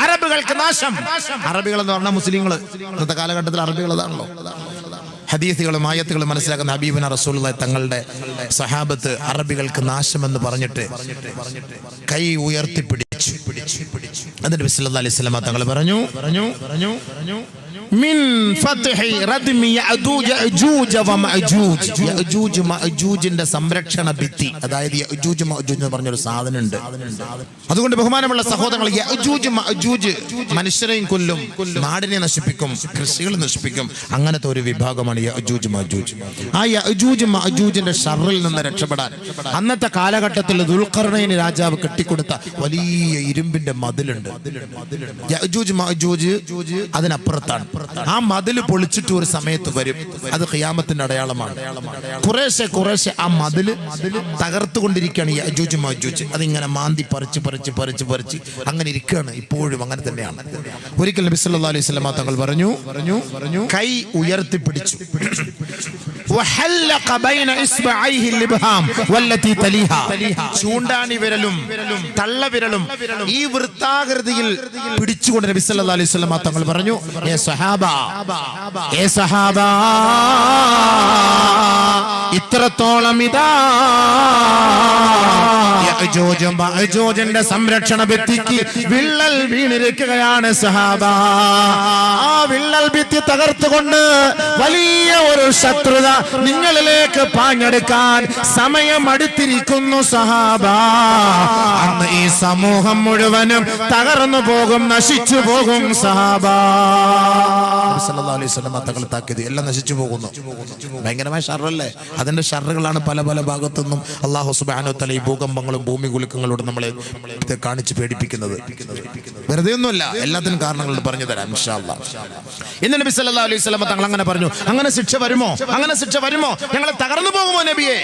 അറബുകൾക്ക് നാശം. അറബികൾ എന്ന് പറഞ്ഞാൽ മുസ്ലിങ്ങൾ. ഇന്നത്തെ കാലഘട്ടത്തിൽ അറബികൾ അതാണല്ലോ. ഹദീസുകളും ആയത്തുകളും മനസ്സിലാക്കുന്ന ഹബീബുന റസൂലുള്ളാഹി തങ്ങളുടെ സഹാബത്ത് അറബികൾക്ക് നാശമെന്ന് പറഞ്ഞിട്ട് കൈ ഉയർത്തിപ്പിടിച്ചു. എന്നിട്ട് സല്ലല്ലാഹു അലൈഹി വസല്ലം തങ്ങൾ പറഞ്ഞു മിൻ ഫത്ഹി റദ്മി യഅജൂജ അജൂജ വമഅജൂജ്. യഅജൂജ് മഅജൂജിന്റെ സംരക്ഷണ ഭിത്തി, അതായത് യഅജൂജ് മഅജൂജ് എന്ന് പറഞ്ഞൊരു സാധനം ഉണ്ട്. അതുകൊണ്ട് ബഹുമാനമുള്ള സഹോദരങ്ങൾ, യഅജൂജ് മഅജൂജ് മനുഷ്യരെയും കൊല്ലും, നാടിനെ നശിപ്പിക്കും, കൃഷികൾ നശിപ്പിക്കും. അങ്ങനത്തെ ഒരു വിഭാഗമാണ് യഅജൂജ് മഅജൂജ്. ആ യഅജൂജ് മഅജൂജിന്റെ ഷർറിൽ നിന്ന് രക്ഷപ്പെടാൻ അന്നത്തെ കാലഘട്ടത്തിൽ ദുൽഖർനൈൻ രാജാവ് കെട്ടിക്കൊടുത്ത വലിയ ഇരുമ്പിന്റെ മതിലുണ്ട്. യഅജൂജ് മഅജൂജ് അതിനപ്പുറത്താണ്. ആ മതില് പൊളിച്ചിട്ട് ഒരു സമയത്ത് വരും. അത് ഖിയാമത്തിന്റെ അടയാളമാണ്. കുറേശ്ശെ ആ മതില് തകർത്തുകൊണ്ടിരിക്കുകയാണ് യഅജൂജ് മഅജൂജ്. അതിങ്ങനെ മാന്തി പറിച്ച് അങ്ങനെ ഇരിക്കുകയാണ്. ഇപ്പോഴും അങ്ങനെ തന്നെയാണ്. ഒരിക്കൽ നബി സല്ലല്ലാഹു അലൈഹി വസല്ലം തങ്ങൾ പറഞ്ഞു കൈ ഉയർത്തിപ്പിടിച്ചു. ചൂണ്ടാണി വിരലും തള്ളവിരലും ഈ വൃത്താകൃതിയിൽ പിടിച്ചുകൊണ്ട് നബി സല്ലല്ലാഹു അലൈഹി വസല്ലം തങ്ങൾ പറഞ്ഞു, ഏ സഹാബ, ഇത്രത്തോളം ഇതാ യഅജൂജും മഅജൂജിന്റെ സംരക്ഷണ ഭിത്തിക്ക് വിള്ളൽ വീണിരിക്കുകയാണ് സഹാബ. ആ വിള്ളൽ ഭിത്തി തകർത്തുകൊണ്ട് വലിയ ഒരു ശത്രുത നിങ്ങളിലേക്ക് പാഞ്ഞെടുക്കാൻ സമയം അടുത്തിരിക്കുന്നു സഹാബ. അന്ന് ഈ സമൂഹം മുഴുവനും തകർന്നു പോകും, നശിച്ചു പോകും സഹാബ. സല്ലല്ലാഹു അലൈഹി വസല്ലം തങ്ങൾ താക്കീത്, എല്ലാം നശിച്ചു പോകുന്നു. ഭയങ്കരമായ ഷർറല്ലേ? അതിന്റെ ഷർറുകളാണ് പല ഭാഗത്തുനിന്നും അല്ലാഹു സുബ്ഹാനഹു വ തആല ഈ ഭൂകമ്പങ്ങളും ഭൂമി കുലുക്കങ്ങളോട് നമ്മളെ കാണിച്ച് പേടിപ്പിക്കുന്നത്. വെറുതെ ഒന്നുമല്ല, എല്ലാത്തിനും കാരണങ്ങൾ പറഞ്ഞു തരാം ഇൻഷാ അല്ലാഹ്. ഇന്ന് നബി സല്ലല്ലാഹു അലൈഹി വസല്ലം തങ്ങൾ അങ്ങനെ പറഞ്ഞു, അങ്ങനെ ശിക്ഷ വരുമോ? ഞങ്ങൾ തകർന്നു പോകുമോ നബിയെ?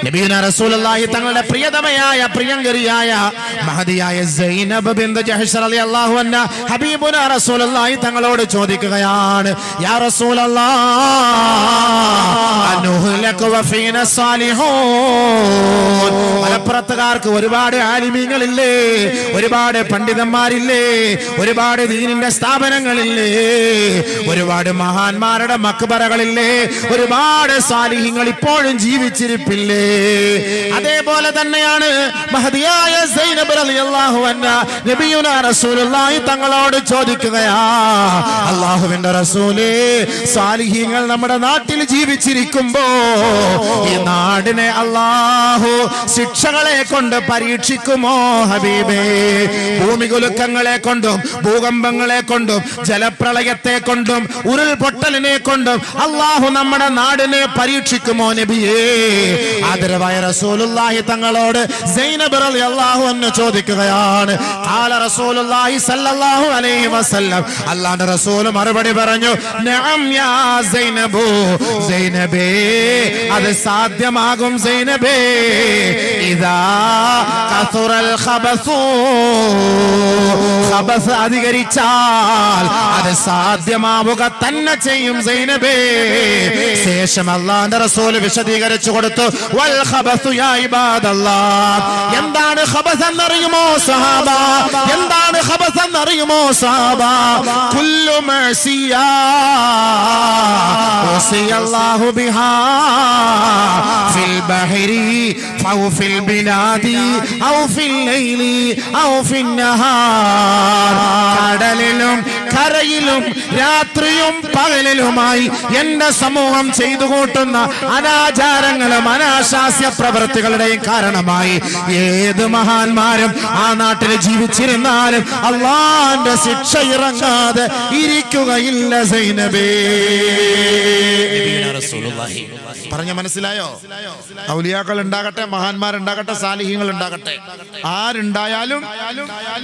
നബിയുനാ റസൂലുള്ളാഹി തങ്ങളുടെ പ്രിയതമയായ പ്രിയങ്കരിയായ മഹദിയായ സൈനബ് ബിൻത് ജഹ്ഷ് റളിയല്ലാഹു അൻഹ ഹബീബുനാ റസൂലുള്ളാഹി തങ്ങളോട് ചോദിക്കുകയാണ്, യാ റസൂലല്ലാഹ് അനുഹ്ലകു വഫീന സാലിഹൂൻ. മലപ്പുറത്തുകാർക്ക് ഒരുപാട് ആലിമീങ്ങളില്ലേ, ഒരുപാട് പണ്ഡിതന്മാരില്ലേ, ഒരുപാട് ദീനിന്റെ സ്ഥാപനങ്ങളില്ലേ, ഒരുപാട് മഹാന്മാരുടെ മക്ബറകളില്ലേ, ഒരുപാട് സാലിഹീങ്ങൾ ഇപ്പോഴും ജീവിച്ചിരിപ്പില്ലേ? അതേപോലെ തന്നെയാണ് മഹദിയായ സൈനബ് റളിയല്ലാഹു അൻഹ നബിയുനാ റസൂലുള്ളാഹി തങ്ങളോട് ചോദിക്കുകയാ, അല്ലാഹുവിന്റെ റസൂലേ, സാലിഹീങ്ങൾ നമ്മുടെ നാട്ടിൽ ജീവിച്ചിരിക്കുമ്പോ ഈ നാടിനെ അല്ലാഹു ശിക്ഷകളെ കൊണ്ട് പരീക്ഷിക്കുമോ ഹബീബേ? ഭൂമികുലുക്കങ്ങളെ കൊണ്ടും ഭൂകമ്പങ്ങളെ കൊണ്ടും ജലപ്രളയത്തെ കൊണ്ടും ഉരുൾപൊട്ടലിനെ കൊണ്ടും അല്ലാഹു നമ്മുടെ നാടിനെ പരീക്ഷിക്കുമോ നബിയേ? ആദരവായ റസൂലുള്ളാഹി തങ്ങളോട് സൈനബ് റളിയല്ലാഹു അൻഹ ചോദിക്കുകയാണ്. ഖാല റസൂലുള്ളാഹി സ്വല്ലല്ലാഹു അലൈഹി വസല്ലം, അല്ലാഹുവിന്റെ റസൂൽ മറുപടി പറഞ്ഞു, നഅം യാ സൈനബു, സൈനബേ, അത് സാധ്യമാകും സൈനബേ. ഇദാ കസുറൽ ഖബസു, ഖബസ് അധികരിച്ചാൽ അത് സാധ്യമാവുക തന്നെ ചെയ്യും സൈനബേ. ശേഷം അല്ലാഹുവിന്റെ റസൂൽ വിശദീകരിച്ചു കൊടുത്തു, വൽ ഖബസു യാ ഇബാദല്ലാഹ്, എന്താണ് ഖബസ് എന്നറിയുമോ സഹാബ? എന്താണ് ഖബസ് എന്നറിയുമോ സഹാബ? കുല്ലു മഅസിയാ വസിയല്ലാഹു ബിഹാ ഫിൽ ബഹരി ഔ ഫിൽ ബിലാദി ഔ ഫിൽ ലൈലി ഔ ഫിൻ നഹാർ. കടലിലും കരയിലും രാത്രിയും പകലിലുമായി എന്റെ സമൂഹം ചെയ്തു കൂട്ടുന്ന അനാചാരങ്ങളും അനാശാസ്യ പ്രവൃത്തികളുടെയും കാരണമായി ഏത് മഹാന്മാരും ആ നാട്ടിൽ ജീവിച്ചിരുന്നാലും അല്ലാഹുവിന്റെ ശിക്ഷ ഇറങ്ങാതെ ഇരിക്കുകയില്ല സൈനബേ. പറഞ്ഞ മനസ്സിലായോ? ഔലിയാക്കൾ ഉണ്ടാകട്ടെ, മഹാന്മാരുണ്ടാകട്ടെ, സാലിഹീങ്ങൾ ഉണ്ടാകട്ടെ, ആരുണ്ടായാലും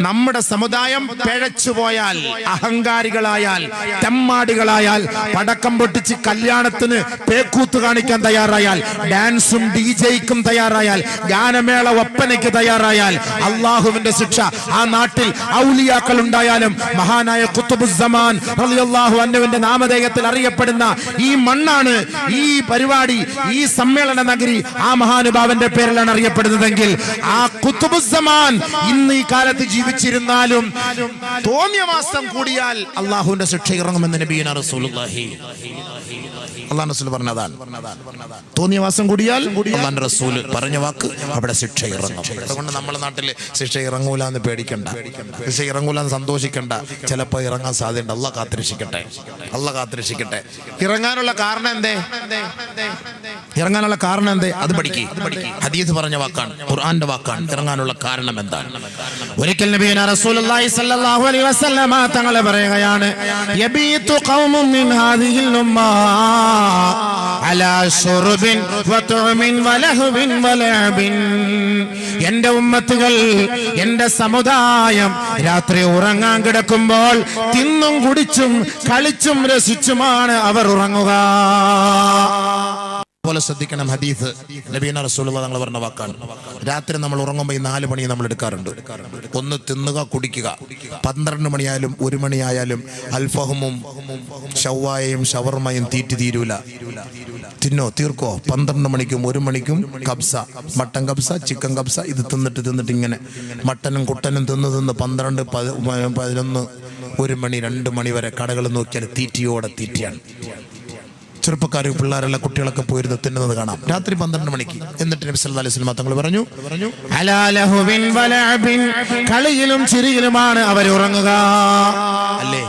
നമ്മുടെ സമുദായം പിഴച്ചുപോയാൽ, അഹങ്കാരികളായാൽ, തെമ്മാടികളായാൽ, പടക്കം പൊട്ടിച്ച് കല്യാണത്തിന് പേക്കൂത്ത് കാണിക്കാൻ തയ്യാറായാൽ, ഡാൻസും ഡിജെയ്ക്കും തയ്യാറായാൽ, ഗാനമേള ഒപ്പനയ്ക്ക് തയ്യാറായാൽ അള്ളാഹുവിന്റെ ശിക്ഷ ആ നാട്ടിൽ ഔലിയാക്കൾ ഉണ്ടായാലും മഹാനായ ഖുത്ബുസ്സമാൻ റളിയല്ലാഹു അൻഹുവിന്റെ നാമധേയത്തിൽ അറിയപ്പെടുന്ന ഈ മണ്ണാണ്, ഈ പരിപാടി ഈ സമ്മേളന നഗരി ആ മഹാനുഭാവന്റെ പേരിലാണ് അറിയപ്പെടുന്നതെങ്കിൽ ആ ഖുതുബുസ്സമാൻ ഇന്ന് ഈ കാലത്ത് ജീവിച്ചിരുന്നാലും തോന്നിയ മാസം കൂടിയാൽ അള്ളാഹുവിന്റെ ശിക്ഷ ഇറങ്ങുമെന്ന് നബിയുനാ റസൂലുള്ളാഹി അള്ളാഹു റസൂൽ പറഞ്ഞതാണ്. തോന്നിയ മാസം കൂടിയാൽ അള്ളാഹുവിന്റെ റസൂൽ പറഞ്ഞ വാക്ക് അവിടെ ശിക്ഷ ഇറങ്ങും. അതുകൊണ്ട് നമ്മുടെ നാട്ടിൽ ശിക്ഷ ഇറങ്ങൂല എന്ന് പേടിക്കണ്ട, ശിക്ഷ ഇറങ്ങൂല എന്ന് സന്തോഷിക്കണ്ട. ചിലപ്പോൾ ഇറങ്ങാൻ സാധ്യതയുണ്ട്. അള്ളാഹ് കാത്തിരക്ഷിക്കട്ടെ, അള്ളാഹ് കാത്തിരക്ഷിക്കട്ടെ. ഇറങ്ങാനുള്ള കാരണം എന്തേ? ഇറങ്ങാനുള്ള കാരണം എന്തേ? അത് പഠിക്കുക. ഹദീസ് പറഞ്ഞ വാക്കാണ്, ഖുർആന്റെ വാക്കാണ്. ഇറങ്ങാനുള്ള കാരണം എന്താണ്? ഒരിക്കൽ നബിയുനാ റസൂലുള്ളാഹി സ്വല്ലല്ലാഹു അലൈഹി വസല്ലമ തങ്ങൾ പറയുകയാണ്, യബീതു ഖൗമുൻ മിൻ ഹാദിഹിൽ ഉമ്മ അലാ ശുർബിൻ വതുഅമിൻ വലഹ്വിൻ വലഅബിൻ. എന്റെ ഉമ്മത്തുകൾ, എന്റെ സമുദായം രാത്രി ഉറങ്ങാൻ കിടക്കുമ്പോൾ തിന്നും കുടിച്ചും കളിച്ചും രസിച്ചുമാണ് അവർ ഉറങ്ങുക. പോലെ ശ്രദ്ധിക്കണം. ഹദീസ് നബിയുനാ റസൂലുള്ളാഹി തങ്ങൾ പറഞ്ഞ വാക്കാണ്. രാത്രി നമ്മൾ ഉറങ്ങുമ്പോൾ ഈ 4 മണി നമ്മൾ എടുക്കാറുണ്ട്. ഒന്ന് തിന്നുക, കുടിക്കുക. 12 മണിയായാലും 1 മണിയായാലും അൽഫഹമും ഷവായയും ഷവർമയും തീരൂല. തിന്നോ, തീർക്കോ. 12 മണിക്കും 1 മണിക്കും കബ്സ, മട്ടൻ കബ്സ, ചിക്കൻ കബ്സ, ഇത് തിന്നിട്ട് ഇങ്ങനെ മട്ടനും കുട്ടനും തിന്ന് 12, 11, 1 മണി 2 മണി വരെ കടകൾ നോക്കിയാൽ തീറ്റിയോടെ തീറ്റിയാണ്. ചെറുപ്പക്കാർ, പിള്ളേരെല്ലാം, കുട്ടികളൊക്കെ പോയിരുന്ന് തിന്നുന്നത് കാണാം രാത്രി 12 മണിക്ക്. എന്നിട്ട് നബി സല്ലല്ലാഹു അലൈഹി വസല്ലം തങ്ങൾ പറഞ്ഞു, അലാ ലഹുവിൻ വലഅബിൻ, കളിയിലും ചിരിയിലുമാണ് അവർ ഉറങ്ങുക. അല്ലേ?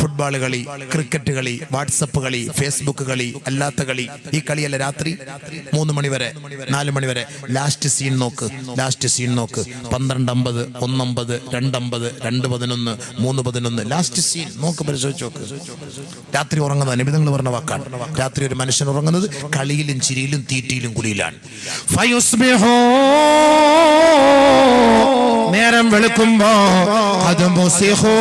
ഫുട്ബോൾ കളി, ക്രിക്കറ്റ് കളി, വാട്സപ്പ് കളി, ഫേസ്ബുക്ക് കളി, അല്ലാത്ത കളി. ഈ കളിയല്ല രാത്രി 3 മണി വരെ, 4 മണി വരെ. ലാസ്റ്റ് സീൻ നോക്ക്, 12:50, 1:50, 2:50, 2:11, 3:11. ലാസ്റ്റ് സീൻ നോക്ക്, പരിശോധിച്ച് നോക്ക്. രാത്രി ഉറങ്ങുന്നത് നബി തങ്ങൾ പറഞ്ഞ വാക്കാണ്. രാത്രി ഒരു മനുഷ്യൻ ഉറങ്ങുന്നത് കളിയിലും ചിരിയിലും തീറ്റിയിലും കുളിയിലാണ്. നേരം വെളുക്കുമ്പോ അത് മുസിഹോ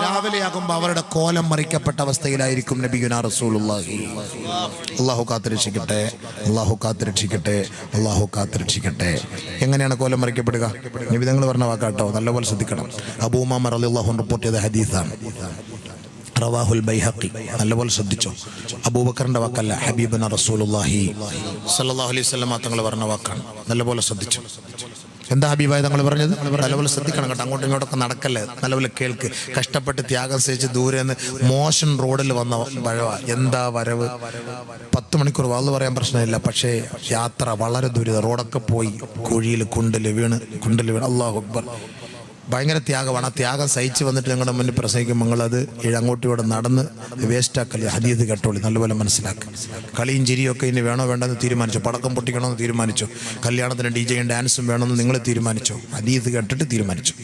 രാവിലെയാകുമ്പോ അവരുടെ കോലം മറിക്കപ്പെട്ട അവസ്ഥയിലായിരിക്കും നബിയുനാ റസൂലുള്ളാഹി. അല്ലാഹു കാത്തിരക്ഷിക്കട്ടെ, അല്ലാഹു കാത്തിരക്ഷിക്കട്ടെ, അല്ലാഹു കാത്തിരക്ഷിക്കട്ടെ. എങ്ങനെയാണ് കോലം മറിക്കപ്പെടുക? നബി തങ്ങൾ പറഞ്ഞ വാക്കാട്ടോ, നല്ലപോലെ ശ്രദ്ധിക്കണം. അബൂ ഉമാമ റളിയല്ലാഹു അൻഹു റിപ്പോർട്ട് ചെയ്ത ഹദീസാണ്. റവാഹുൽ ബൈഹഖി. നല്ലപോലെ ശ്രദ്ധിച്ചോ. അബൂബക്കറിന്റെ വാക്കല്ല, ഹബീബുനാ റസൂലുള്ളാഹി സ്വല്ലല്ലാഹു അലൈഹി വസല്ലം തങ്ങൾ പറഞ്ഞ വാക്കാണ്. നല്ലപോലെ ശ്രദ്ധിച്ചോ. എന്താ ഹബീബായ തങ്ങൾ പറഞ്ഞത്? നല്ലപോലെ ശ്രദ്ധിക്കണം കേട്ടോ. അങ്ങോട്ടും ഇങ്ങോട്ടൊക്കെ നടക്കല്ലേ, നല്ലപോലെ കേൾക്ക്. കഷ്ടപ്പെട്ട് ത്യാഗം സഹിച്ച് ദൂരെ നിന്ന് മോശൻ റോഡിൽ വന്ന വഴവ. എന്താ വരവ്! 10 മണിക്കൂർ വാള് പറയാൻ പ്രശ്നമില്ല, പക്ഷേ യാത്ര വളരെ ദുരിത. റോഡൊക്കെ പോയി കുഴിയിൽ കുണ്ടില് വീണ്. അല്ലാഹു അക്ബർ. ഭയങ്കര ത്യാഗമാണ്. ആ ത്യാഗം സഹിച്ച് വന്നിട്ട് നിങ്ങളുടെ മുന്നിൽ പ്രസംഗിക്കുമ്പോൾ നിങ്ങളത് അങ്ങോട്ടും ഇവിടെ നടന്ന് വേസ്റ്റാക്കല്ലേ. ഹദീസ് കേട്ടോളി, നല്ലപോലെ മനസ്സിലാക്കുക. കളിയും ചിരിയൊക്കെ ഇനി വേണോ വേണ്ടെന്ന് തീരുമാനിച്ചോ? പടക്കം പൊട്ടിക്കണമെന്ന് തീരുമാനിച്ചോ? കല്യാണത്തിന് DJയും ഡാൻസും വേണമെന്ന് നിങ്ങൾ തീരുമാനിച്ചോ? ഹദീസ് കേട്ടിട്ട് തീരുമാനിച്ചു.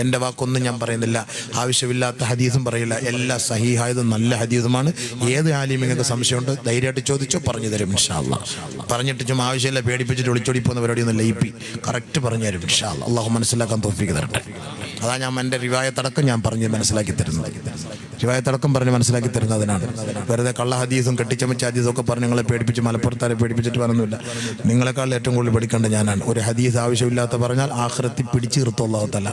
എൻ്റെ വാക്കൊന്നും ഞാൻ പറയുന്നില്ല, ആവശ്യമില്ലാത്ത ഹദീസും പറയില്ല. എല്ലാ സഹീഹായതും നല്ല ഹദീസുമാണ്. ഏത് ആലിം നിങ്ങൾക്ക് സംശയമുണ്ട് ധൈര്യമായിട്ട് ചോദിച്ചോ, പറഞ്ഞു തരും ഇൻഷാ അല്ലാഹ്. പറഞ്ഞിട്ട് ചുമ്മാ ആവശ്യമില്ല പേടിപ്പിച്ചിട്ട് ഒളിച്ചോടി പോകുന്ന പരിപാടിയൊന്നും ലയിപ്പി കറക്റ്റ് പറഞ്ഞു തരും ഇൻഷാ അല്ലാഹ്. അള്ളാഹു മനസ്സിലാക്കാൻ തൗഫീഖ് തരട്ടെ. അതാ ഞാൻ എൻ്റെ റിവായത്തടക്കം ഞാൻ പറഞ്ഞ് മനസ്സിലാക്കി തരുന്നത്. റിവായത്തടക്കം പറഞ്ഞ് മനസ്സിലാക്കി തരുന്നതിനാണ്. വെറുതെ കള്ള ഹദീസും കെട്ടിച്ചമച്ച ഹദീസും ഒക്കെ പറഞ്ഞ് നിങ്ങളെ പേടിപ്പിച്ച് മലപ്പുറത്താരെ പേടിപ്പിച്ചിട്ട് വരൊന്നുമില്ല. നിങ്ങളെക്കാൾ ഏറ്റവും കൂടുതൽ പഠിക്കേണ്ട ഞാനാണ്. ഒരു ഹദീസ് ആവശ്യമില്ലാത്ത പറഞ്ഞാൽ ആഖിറത്തിൽ പിടിച്ച് നിർത്തും അല്ലാഹു തആല.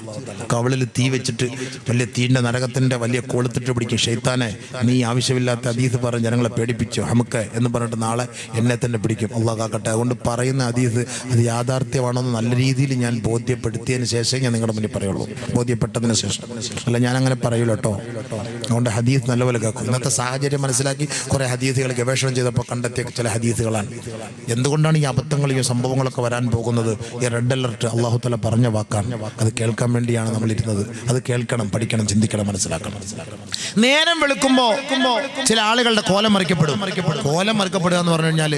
കവളിൽ തീ വെച്ചിട്ട് വലിയ തീൻ്റെ നരകത്തിൻ്റെ വലിയ കൊളുത്തിട്ട് പിടിക്കും. ശൈത്താനെ, നീ ആവശ്യമില്ലാത്ത ഹദീസ് പറഞ്ഞ് ജനങ്ങളെ പേടിപ്പിച്ചു ഹമുക്ക് എന്ന് പറഞ്ഞിട്ട് നാളെ എന്നെ തന്നെ പിടിക്കും. അള്ളാഹു കാക്കട്ടെ. അതുകൊണ്ട് പറയുന്ന ഹദീസ് അത് യാഥാർത്ഥ്യമാണെന്ന് നല്ല രീതിയിൽ ഞാൻ ബോധ്യപ്പെടുത്തിയതിന് ശേഷം ഞാൻ നിങ്ങളുടെ മുന്നിൽ പറയുള്ളൂ. ബോധ്യപ്പെട്ടതിന് ശേഷം അല്ല, ഞാൻ അങ്ങനെ പറയൂല കേട്ടോ. അതുകൊണ്ട് ഹദീസ് നല്ലപോലെ കേൾക്കും. ഇന്നത്തെ സാഹചര്യം മനസ്സിലാക്കി കുറേ ഹദീസുകൾ ഗവേഷണം ചെയ്തപ്പോൾ കണ്ടെത്തിയ ചില ഹദീസുകളാണ്. എന്തുകൊണ്ടാണ് ഈ അബദ്ധങ്ങളും ഈ സംഭവങ്ങളൊക്കെ വരാൻ പോകുന്നത്? ഈ റെഡ് അലർട്ട് അല്ലാഹു തആല പറഞ്ഞ വാക്കാണ്. അത് കേൾക്കാൻ വേണ്ടിയാണ് നമ്മൾ ഇരുന്നത്. അത് കേൾക്കണം, പഠിക്കണം, ചിന്തിക്കണം, മനസ്സിലാക്കണം. നേരം വെളുക്കുമ്പോൾ ചില ആളുകളുടെ കോലം മറിക്കപ്പെടും. കോലം മറിക്കപ്പെടുക എന്ന് പറഞ്ഞു കഴിഞ്ഞാൽ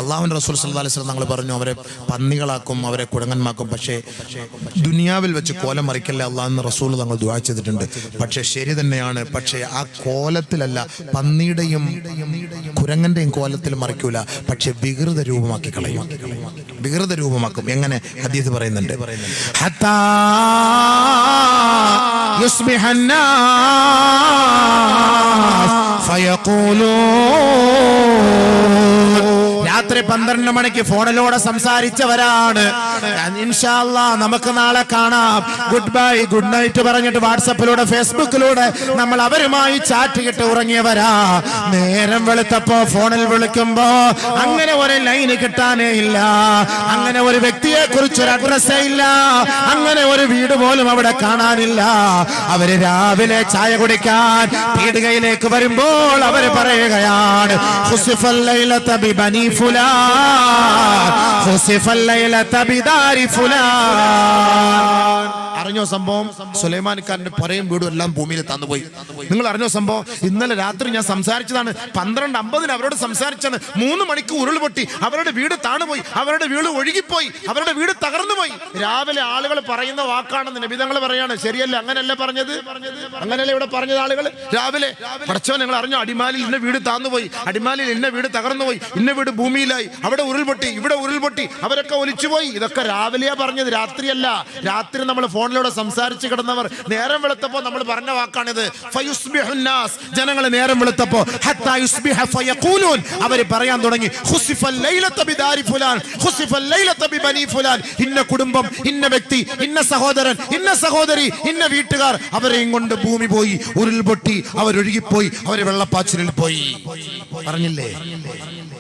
അള്ളാഹുവിൻ്റെ റസൂൽ സല്ലല്ലാഹു അലൈഹി വസല്ലം തങ്ങൾ പറഞ്ഞു, അവരെ പന്നികളാക്കും, അവരെ കുരങ്ങന്മാക്കും. പക്ഷേ ദുനിയാവിൽ വെച്ച് കോലം മറിക്കല്ലേ അള്ളാഹുവിൻ്റെ റസൂൽ തങ്ങൾ ദുആ ചെയ്തിട്ടുണ്ട്. പക്ഷേ ശരി തന്നെയാണ്. പക്ഷേ ആ കോലത്തിലല്ല, പന്നിയുടെയും കുരങ്ങന്റെയും കോലത്തിൽ മറിക്കൂല. പക്ഷെ വികൃത രൂപമാക്കി കളയും, വികൃത രൂപമാക്കും. എങ്ങനെ? ഹദീസ് പറയുന്നുണ്ട്, ഹത്താ യുസ്ബിഹന്നാസ് ഫയഖൂലൂൻ. രാത്രി 12 മണിക്ക് ഫോണിലൂടെ സംസാരിച്ചവരാണ്. ഇൻഷാ അല്ലാഹ് നമുക്ക് നാളെ കാണാം. ഗുഡ് ബൈ, ഗുഡ് നൈറ്റ് പറഞ്ഞിട്ട് വാട്സപ്പിലൂടെ ഫേസ്ബുക്കിലൂടെ നമ്മൾ അവരുമായി ചാറ്റ് ചെയ്തിട്ട് ഉറങ്ങിയവരാ. നേരം വെളുത്തപ്പോ ഫോണിൽ വിളിക്കുമ്പോ അങ്ങനെ ഒരു ലൈന് കിട്ടാനേ ഇല്ല, അങ്ങനെ ഒരു വ്യക്തിയെ കുറിച്ച് ഒരു അഡ്രസ്സേ ഇല്ല, അങ്ങനെ ഒരു വീട് പോലും അവിടെ കാണാനില്ല. അവര് രാവിലെ ചായ കുടിക്കാൻ പീടികയിലേക്ക് വരുമ്പോൾ അവര് പറയുകയാണ്, ഖുസിഫൽ ലൈലത ബിബനി ഫുലാൻ, ഖുസിഫൽ ലൈലത ബിദാരി ഫുലാൻ. അറിഞ്ഞോ സംഭവം? സുലൈമാൻ ഖാന്റെ പറയും വീടും എല്ലാം ഭൂമിയിൽ തന്നുപോയി. നിങ്ങൾ അറിഞ്ഞോ സംഭവം? ഇന്നലെ രാത്രി ഞാൻ സംസാരിച്ചതാണ്. 12:50 അവരോട് സംസാരിച്ചാണ്. 3 മണിക്ക് ഉരുൾപൊട്ടി, അവരുടെ വീട് താണുപോയി, അവരുടെ വീട് ഒഴുകിപ്പോയി, അവരുടെ വീട് തകർന്നുപോയി. രാവിലെ ആളുകൾ പറയുന്ന വാക്കാണെന്ന് നബി തങ്ങൾ പറയാണ്. ശരിയല്ല, അങ്ങനെയല്ല പറഞ്ഞത്, അങ്ങനെയല്ല ഇവിടെ പറഞ്ഞത്. ആളുകൾ രാവിലെ പഠിച്ചോ നിങ്ങൾ അറിഞ്ഞോ, അടിമാലിൽ ഇന്ന വീട് താന്നുപോയി, അടിമാലിൽ ഇന്ന വീട് തകർന്നുപോയി, ഇന്ന വീട് ഭൂമിയിലായി, അവിടെ ഉരുൾപൊട്ടി, ഇവിടെ ഉരുൾപൊട്ടി, അവരൊക്കെ ഒലിച്ചുപോയി. ഇതൊക്കെ രാവിലെയാ പറഞ്ഞത്, രാത്രിയല്ല. രാത്രി നമ്മൾ ഫോണിലൂടെ സംസാരിച്ച് കിടന്നവർ നേരം വെളുത്തപ്പോ നമ്മൾ പറഞ്ഞ വാക്കാണിത്. ജനങ്ങൾ നേരം വെളുത്തപ്പോ അവർ പറയാൻ തുടങ്ങി, ഇന്ന കുടുംബം, ഇന്ന വ്യക്തി, ഇന്ന സഹോദരൻ, ഇന്ന സഹോദരി, ഇന്ന വീട്ടുകാർ, അവരെയും കൊണ്ട് ഭൂമി പോയി, ഉരുൾപൊട്ടി, അവരൊഴുകിപ്പോയി, അവർ വെള്ളപ്പാച്ചിലിൽ പോയി. പറഞ്ഞില്ലേ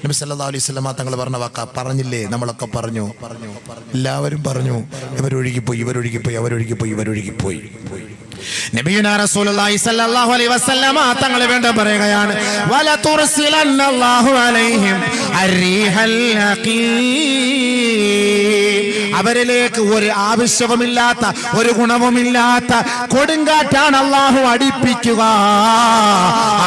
നബി സല്ലല്ലാഹു അലൈഹി വസല്ലം തങ്ങൾ പറഞ്ഞ വാക്ക? പറഞ്ഞില്ലേ? നമ്മളൊക്കെ പറഞ്ഞു, എല്ലാവരും പറഞ്ഞു, ഇവരൊഴുകിപ്പോയി, ഇവരൊഴുകിപ്പോയി, അവരൊഴുകിപ്പോയി, ഇവരൊഴുകിപ്പോയി. നബിയുനാ റസൂലുള്ളാഹി സ്വല്ലല്ലാഹു അലൈഹി വസല്ലം തങ്ങൾ വീണ്ടും പറയുകയാണ്, വല തുർസിലന്നല്ലാഹു അലൈഹിം അർരീഹൽ ഹഖീം. അവരിലേക്ക് ഒരു ആവശ്യവുമില്ലാത്ത, ഒരു ഗുണവുമില്ലാത്ത കൊടുങ്കാറ്റാണ് അല്ലാഹു അടിപ്പിക്കുക.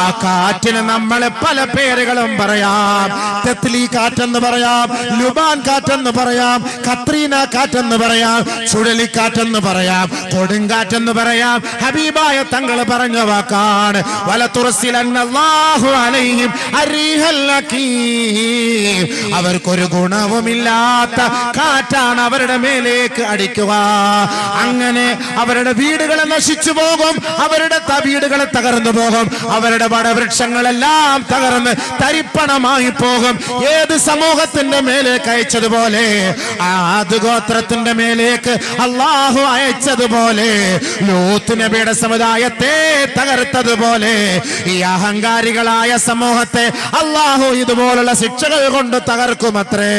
ആ കാറ്റിന് നമ്മൾ പല പേരുകളും പറയാം. തെത്ലി കാറ്റെന്ന് പറയാം, ലുബാൻ കാറ്റെന്ന് പറയാം, കത്രീന കാറ്റെന്ന് പറയാം, ചുഴലിക്കാറ്റെന്ന് പറയാം, കൊടുങ്കാറ്റെന്ന് പറയാം. ഹബീബായ തങ്ങൾ പറഞ്ഞ വാക്കാണ്, വലതുർസിലന്നല്ലാഹു അലൈഹിം അർരീഹൽ ഹഖീം. അവർക്കൊരു ഗുണവുമില്ലാത്ത കാറ്റാണ് അവരുടെ മേലേക്ക് അടിക്കുക. അങ്ങനെ അവരുടെ വീടുകൾ നശിച്ചു പോകും, അവരുടെ വീടുകൾ തകർന്നു പോകും, അവരുടെ വടവൃക്ഷങ്ങളെല്ലാം തകർന്ന് തരിപ്പണമായി പോകും. ഏത് സമൂഹത്തിന്റെ മേലേക്ക് അയച്ചതുപോലെ, ആദ് ഗോത്രത്തിന്റെ മേലേക്ക് അല്ലാഹു അയച്ചതുപോലെ, ലൂത്ത് നബിയുടെ സമുദായത്തെ തകർത്തതുപോലെ, ഈ അഹങ്കാരികളായ സമൂഹത്തെ അല്ലാഹു ഇതുപോലുള്ള ശിക്ഷകൾ കൊണ്ട് തകർക്കുമത്രേ.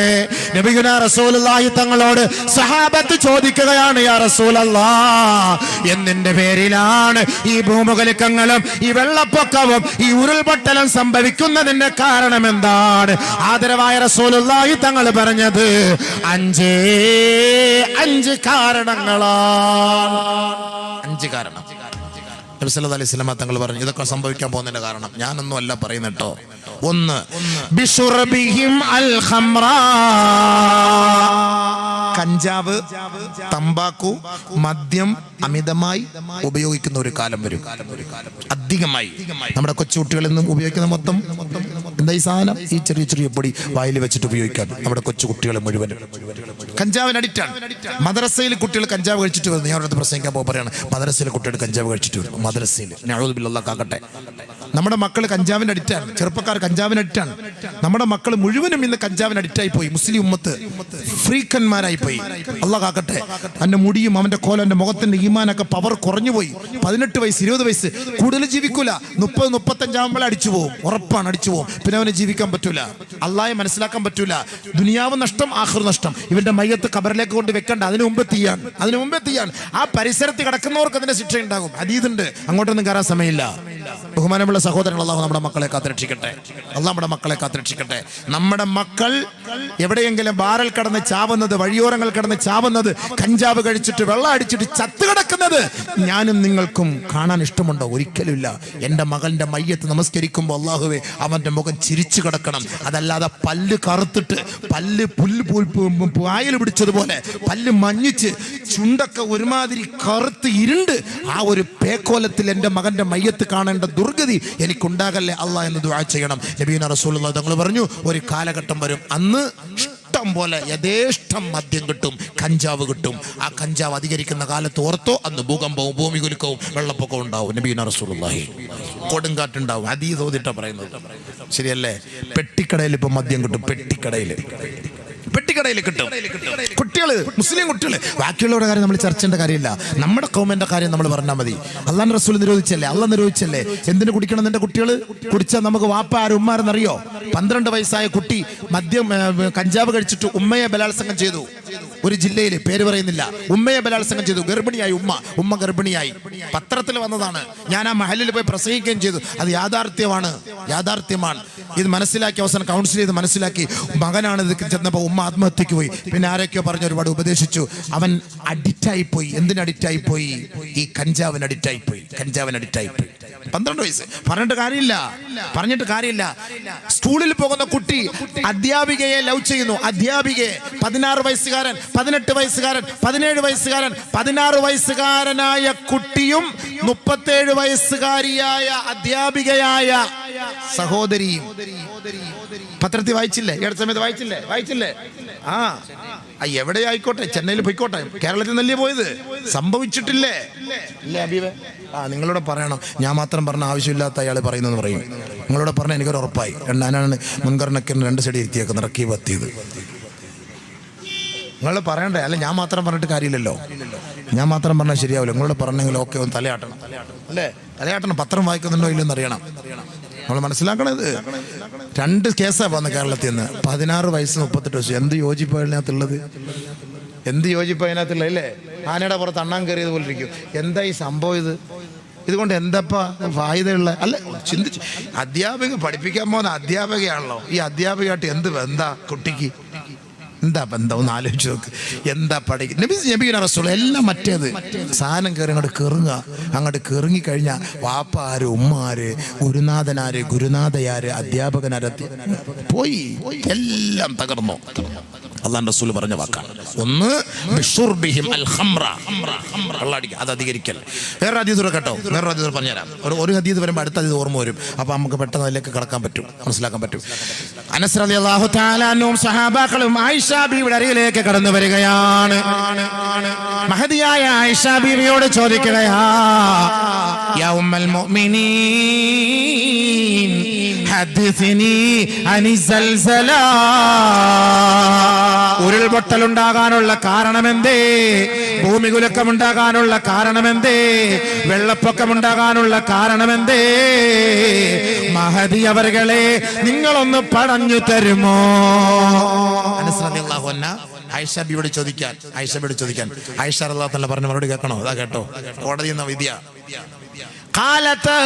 നബിയുനാ റസൂലുള്ളാഹി തങ്ങളോട് സഹാബത്ത് ചോദിക്കുകയാണ്, യാ റസൂലല്ലാഹ്, എന്തിന്റെ പേരിലാണ് ഈ ഭൂമുഖലിക്കങ്ങളും ഈ വെള്ളപ്പൊക്കവും ഈ ഉരുൾപൊട്ടലും സംഭവിക്കുന്നതിന്റെ കാരണം എന്താണ്? ആദരവായ റസൂലുള്ളാഹി തങ്ങൾ പറഞ്ഞത് 5 കാരണങ്ങളാണ്. 5 കാരണം. നബി സല്ലല്ലാഹു അലൈഹി വസല്ലം തങ്ങൾ പറഞ്ഞു, ഇതൊക്കെ സംഭവിക്കാൻ പോകുന്നതിന്റെ കാരണം ഞാനൊന്നും അല്ല പറയുന്നത് കേട്ടോ. 1, ബിശുർബിഹിം അൽ ഖംറ. കഞ്ചാവ്, തമ്പാക്കു, മദ്യം അമിതമായി ഉപയോഗിക്കുന്ന ഒരു കാലം വരും. അധികമായി നമ്മുടെ കൊച്ചുകുട്ടികളിൽ നിന്നും ഉപയോഗിക്കുന്ന മൊത്തം എന്താ ഈ സാധനം? ഈ ചെറിയ ചെറിയ പൊടി വായിൽ വെച്ചിട്ട് ഉപയോഗിക്കാൻ നമ്മുടെ കൊച്ചുകുട്ടികൾ മുഴുവൻ കഞ്ചാവിന് അഡിക്റ്റാണ്. മദ്രസയിൽ കുട്ടികൾ കഞ്ചാവ് കഴിച്ചിട്ട് വരുന്നു. ഞാൻ അവരുടെ പ്രസംഗിക്കാൻ പോകുമ്പോൾ പറയാണ്, മദ്രസയിലെ കുട്ടികൾ കഞ്ചാവ് കഴിച്ചിട്ട് വരും. മദ്രസയിൽ നഊദു ബില്ലാഹ് കാക്കട്ടെ. നമ്മുടെ മക്കൾ കഞ്ചാവിന് അഡിക്റ്റാണ്, ചെറുപ്പക്കാർ കഞ്ചാവിന് അഡിക്റ്റാണ്. നമ്മുടെ മക്കൾ മുഴുവനും ഇന്ന് കഞ്ചാവിന് അഡിക്റ്റായി പോയി. മുസ്ലിം ഉമ്മത്ത് ഫ്രീക്കന്മാരായി പോയി. അല്ലാഹ് കാക്കട്ടെ. അവന്റെ മുടിയും അവന്റെ കോലം, അവന്റെ മുഖത്തിന്റെ ഈമാനൊക്കെ പവർ കുറഞ്ഞു പോയി. 18 വയസ്സ് 20 വയസ്സ് കൂടുതൽ ജീവിക്കൂല. 30-35 ആകുമ്പോൾ അടിച്ചു പോകും, ഉറപ്പാണ് അടിച്ചു പോകും. പിന്നെ അവനെ ജീവിക്കാൻ പറ്റൂല, അള്ളാഹയെ മനസ്സിലാക്കാൻ പറ്റൂല. ദുനിയാവ് നഷ്ടം, ആഖിറ നഷ്ടം. ഇവന്റെ മയ്യത്ത് ഖബറിലേക്ക് കൊണ്ട് വെക്കണ്ട, അതിനു മുമ്പേ തീയാണ്. ആ പരിസരത്ത് കിടക്കുന്നവർക്ക് അതിന്റെ ശിക്ഷ ഉണ്ടാകും. ഹദീസുണ്ട്, അങ്ങോട്ടൊന്നും കയറാൻ സമയമില്ല. ബഹുമാനമുള്ള സഹോദരങ്ങൾ, അല്ലാഹു നമ്മുടെ മക്കളെ കാത്തുരക്ഷിക്കട്ടെ. അല്ലാഹു നമ്മുടെ മക്കളെ കാത്തുരക്ഷിക്കട്ടെ. നമ്മുടെ മക്കൾ എവിടെയെങ്കിലും ബാറിൽ കിടന്ന് ചാവുന്നത്, വഴിയോരങ്ങൾ കിടന്ന് ചാവുന്നത്, കഞ്ചാവ് കഴിച്ചിട്ട് വെള്ളം അടിച്ചിട്ട് ചത്തു കിടക്കുന്നത് ഞാനും നിങ്ങൾക്കും കാണാൻ ഇഷ്ടമുണ്ടോ? ഒരിക്കലുമില്ല. എൻ്റെ മകന്റെ മയ്യത്ത് നമസ്കരിക്കുമ്പോൾ അല്ലാഹുവേ അവന്റെ മുഖം ചിരിച്ചു കിടക്കണം. അതല്ലാതെ പല്ല് കറുത്തിട്ട്, പല്ല് പായൽ പിടിച്ചതുപോലെ പല്ല് മഞ്ഞിച്ച് ചുണ്ടൊക്കെ ഒരുമാതിരി കറുത്ത് ഇരുണ്ട് ആ ഒരു പേക്കോലത്തിൽ എൻ്റെ മകന്റെ മയ്യത്ത് കാണേണ്ട ദുർഗതി എനിക്കുണ്ടാകല്ലേ അല്ലാഹ് എന്ന് ദുആ ചെയ്യണം. നബിയുനാ റസൂലുള്ളാഹി തങ്ങൾ പറഞ്ഞു, ഒരു കാലഘട്ടം വരും, അന്ന് ഇഷ്ടം ഇഷ്ടം പോലെ യഥേഷ്ടം മദ്യം കിട്ടും, കഞ്ചാവ് കിട്ടും. ആ കഞ്ചാവ് അധികരിക്കുന്ന കാലത്ത് ഓർത്തോ, അന്ന് ഭൂകമ്പവും ഭൂമികുലുക്കവും വെള്ളപ്പൊക്കവും ഉണ്ടാവും. നബിയുനാ റസൂലുള്ളാഹി കൊടുങ്കാറ്റുണ്ടാവും. ഹദീസ് ഓതിട്ടാ പറയുന്നത്, ശരിയല്ലേ? പെട്ടിക്കടയിൽ ഇപ്പൊ മദ്യം കിട്ടും, പെട്ടിക്കടയിൽ കിട്ടും. കുട്ടികള്, മുസ്ലിം കുട്ടികള്. ബാക്കിയുള്ളവരുടെ കാര്യം നമ്മൾ ചർച്ച ചെയ്യേണ്ട കാര്യമില്ല. നമ്മുടെ കൗമന്റെ കാര്യം നമ്മൾ പറഞ്ഞാൽ മതി. അള്ളാഹുവിന്റെ റസൂൽ നിരോധിച്ചല്ലേ, അള്ളാഹ് നിരോധിച്ചല്ലേ. എന്തിനു കുടിക്കണം? നിന്റെ കുട്ടികൾ കുടിച്ചാൽ നമുക്ക് വാപ്പ ആരും ഉമ്മാരെന്നറിയോ? 12 വയസ്സായ കുട്ടി മദ്യം കഞ്ചാവ് കഴിച്ചിട്ട് ഉമ്മയെ ബലാത്സംഗം ചെയ്തു. ഒരു ജില്ലയിൽ, പേര് പറയുന്നില്ല, ഉമ്മയെ ബലാത്സംഗം ചെയ്തു. ഗർഭിണിയായി ഉമ്മ ഗർഭിണിയായി. പത്രത്തിൽ വന്നതാണ്. ഞാൻ ആ മഹലിൽ പോയി പ്രസംഗിക്കുകയും ചെയ്തു. അത് യാഥാർത്ഥ്യമാണ്. ഇത് മനസ്സിലാക്കി അവസാനം കൗൺസിൽ ചെയ്ത് മനസ്സിലാക്കി. മകനാണ് ഇത് ചെന്നപ്പോൾ ഉമ്മ ആത്മഹത്യക്ക് പോയി. പിന്നെ ആരൊക്കെയോ പറഞ്ഞ് ഒരുപാട് ഉപദേശിച്ചു. അവൻ അഡിക്റ്റായി പോയി. എന്തിന് അഡിക്റ്റായി പോയി? ഈ കഞ്ചാവിന് അഡിക്റ്റായി പോയി. 12 വയസ്സ്. പറഞ്ഞിട്ട് കാര്യമില്ല. സ്കൂളിൽ പോകുന്ന കുട്ടി അധ്യാപികയെ ലവ് ചെയ്യുന്നു. അധ്യാപികയെ 16 വയസ്സുകാരൻ, 18 വയസ്സുകാരൻ, 17 വയസ്സുകാരൻ, 16 വയസ്സുകാരനായ കുട്ടിയും 37 വയസ്സുകാരിയായ അധ്യാപികയായ സഹോദരിയും. പത്രത്തിൽ വായിച്ചില്ലേ? ഈ അടുത്ത സമയത്ത് വായിച്ചില്ലേ? എവിടെ ആയിക്കോട്ടെ, ചെന്നൈയിൽ പോയിക്കോട്ടെ, കേരളത്തിൽ നല്ലേ പോയത്, സംഭവിച്ചിട്ടില്ലേ? ഇല്ലേ അബീബേ? നിങ്ങളോട് പറയണം. ഞാൻ മാത്രം പറഞ്ഞ ആവശ്യമില്ലാത്ത അയാൾ പറയുന്നെന്ന് പറയും. നിങ്ങളോട് പറഞ്ഞാൽ എനിക്കൊരു ഉറപ്പായി. ഞാനാണ് മുൻഗണനക്കിന് 2 സൈഡ് ഇരുത്തിയേക്കുന്നത്, റക്കീബ് എത്തിയത്. നിങ്ങൾ പറയണ്ടേ? അല്ല, ഞാൻ മാത്രം പറഞ്ഞിട്ട് കാര്യമില്ലല്ലോ. ഞാൻ മാത്രം പറഞ്ഞാൽ ശരിയാവില്ല. നിങ്ങളോട് പറഞ്ഞെങ്കിൽ ഓക്കെ, ഒന്ന് തലയാട്ടണം അല്ലേ? തലയാട്ടണം. പത്രം വായിക്കുന്നുണ്ടോ ഇല്ലെന്ന് അറിയണം. നമ്മൾ മനസ്സിലാക്കണത്. 2 കേസാണ് വന്നത് കേരളത്തിൽ നിന്ന്. 16 വയസ്സ് 38 വയസ്സ്. എന്ത് യോജിപ്പ് അതിനകത്തുള്ളത്? അല്ലേ? ആനയുടെ പുറത്ത് അണ്ണാൻ കയറിയത് പോലെ ഇരിക്കും. എന്താ ഈ സംഭവം? ഇതുകൊണ്ട് എന്താ ഫായിദയുള്ള? അല്ല, ചിന്തിച്ച്. അധ്യാപിക പഠിപ്പിക്കാൻ പോകുന്ന അധ്യാപികയാണല്ലോ. ഈ അധ്യാപികയായിട്ട് എന്ത് ബന്ധാ കുട്ടിക്ക്? എന്താ ബന്ധം? ഒന്ന് ആലോചിച്ച് നോക്ക്. എന്താ പഠിക്കുക? നബിയുനാ റസൂൽ എല്ലാം മറ്റേത് സാധനം കയറി അങ്ങോട്ട് കയറിക്കഴിഞ്ഞാൽ വാപ്പ ആര്, ഉമ്മ ആര്, ഗുരുനാഥനാര്, ഗുരുനാഥയാര്, അധ്യാപകനാര് പോയി. എല്ലാം തകർന്നു. അല്ലാഹുവിന്റെ റസൂൽ പറഞ്ഞ വാക്കാണ്. ഒന്ന് ബിശുർബിഹിം അൽ ഖംറ, വെള്ളടിക്കുക, അത് അധികരിക്കൽ. വേറെ ഹദീസ് കേട്ടോ, വേറെ ഹദീസ് പറഞ്ഞുതരാം. ഒരു ഹദീസ് വരുമ്പോൾ അടുത്ത ഹദീസ് ഓർമ്മ വരും. അപ്പോൾ നമുക്ക് പെട്ടെന്ന് അതിലേക്ക് കടക്കാൻ പറ്റും, മനസ്സിലാക്കാൻ പറ്റും. അനസ് റളിയല്ലാഹു തആല അൻഹും സഹാബാക്കളും ആയിഷ ബീവിയുടെ അരികിലേക്ക് കടന്നു വരികയാണ്. മഹദിയായ ആയിഷ ബീവിയോട് ചോദിക്കുകയാ, യാ ഉമ്മൽ മുഅ്മിനീൻ ഹദ്ദിസിനി അനി സൽസല. ഉരുൾപൊട്ടലുണ്ടാകാനുള്ള കാരണമെന്തേ? ഭൂമികുലുക്കമുണ്ടാകാനുള്ള കാരണമെന്തേ? വെള്ളപ്പൊക്കമുണ്ടാകാനുള്ള കാരണമെന്തേ? മഹദി അവர்களെ നിങ്ങളൊന്ന് പറഞ്ഞു തരുമോ? അനസ് റളിയല്ലാഹു അൻഹു ആയിഷ ബിയോട് ചോദിക്കാൻ ആയിഷ റളിയല്ലാഹു അൻഹ പറഞ്ഞ മറുപടി കേൾക്കണോ? അതാ കേട്ടോ, കോടതി എന്ന വിധിയ. കാലത്ത്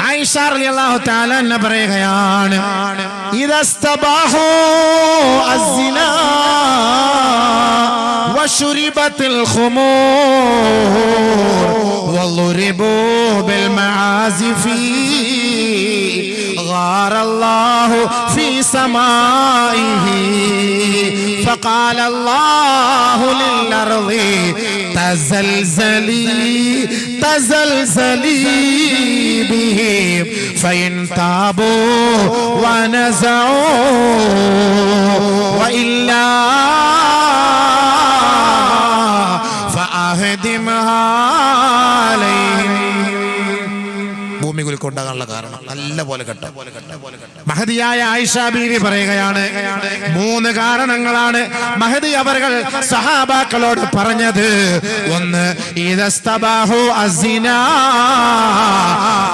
ആയിഷ റളിയല്ലാഹു തആല അൻഹ പറയുകയാണ്, ഇദസ്തബാഹു അസ്സിനാ വശുരിബത്തിൽ ഖുമൂർ വളുരിബു ബിൽ മആസിഫി غار الله في سمائه فقال الله للأرض تزلزلي بهم فإن تابوا ونزعوا وإلا فأهدمها عليهم. ഭൂമികുലുക്കം ഉണ്ടാകാനുള്ള കാരണം നല്ല പോലെ കേട്ടോ. മഹദിയായ ആയിഷ ബീവി പറയുകയാണ്, 3 കാരണങ്ങളാണ് മഹദി അവർകൾ സഹാബാക്കളോട് പറഞ്ഞത്. ഒന്ന്, ഇദസ്തബാഹു അസ്സിനാ,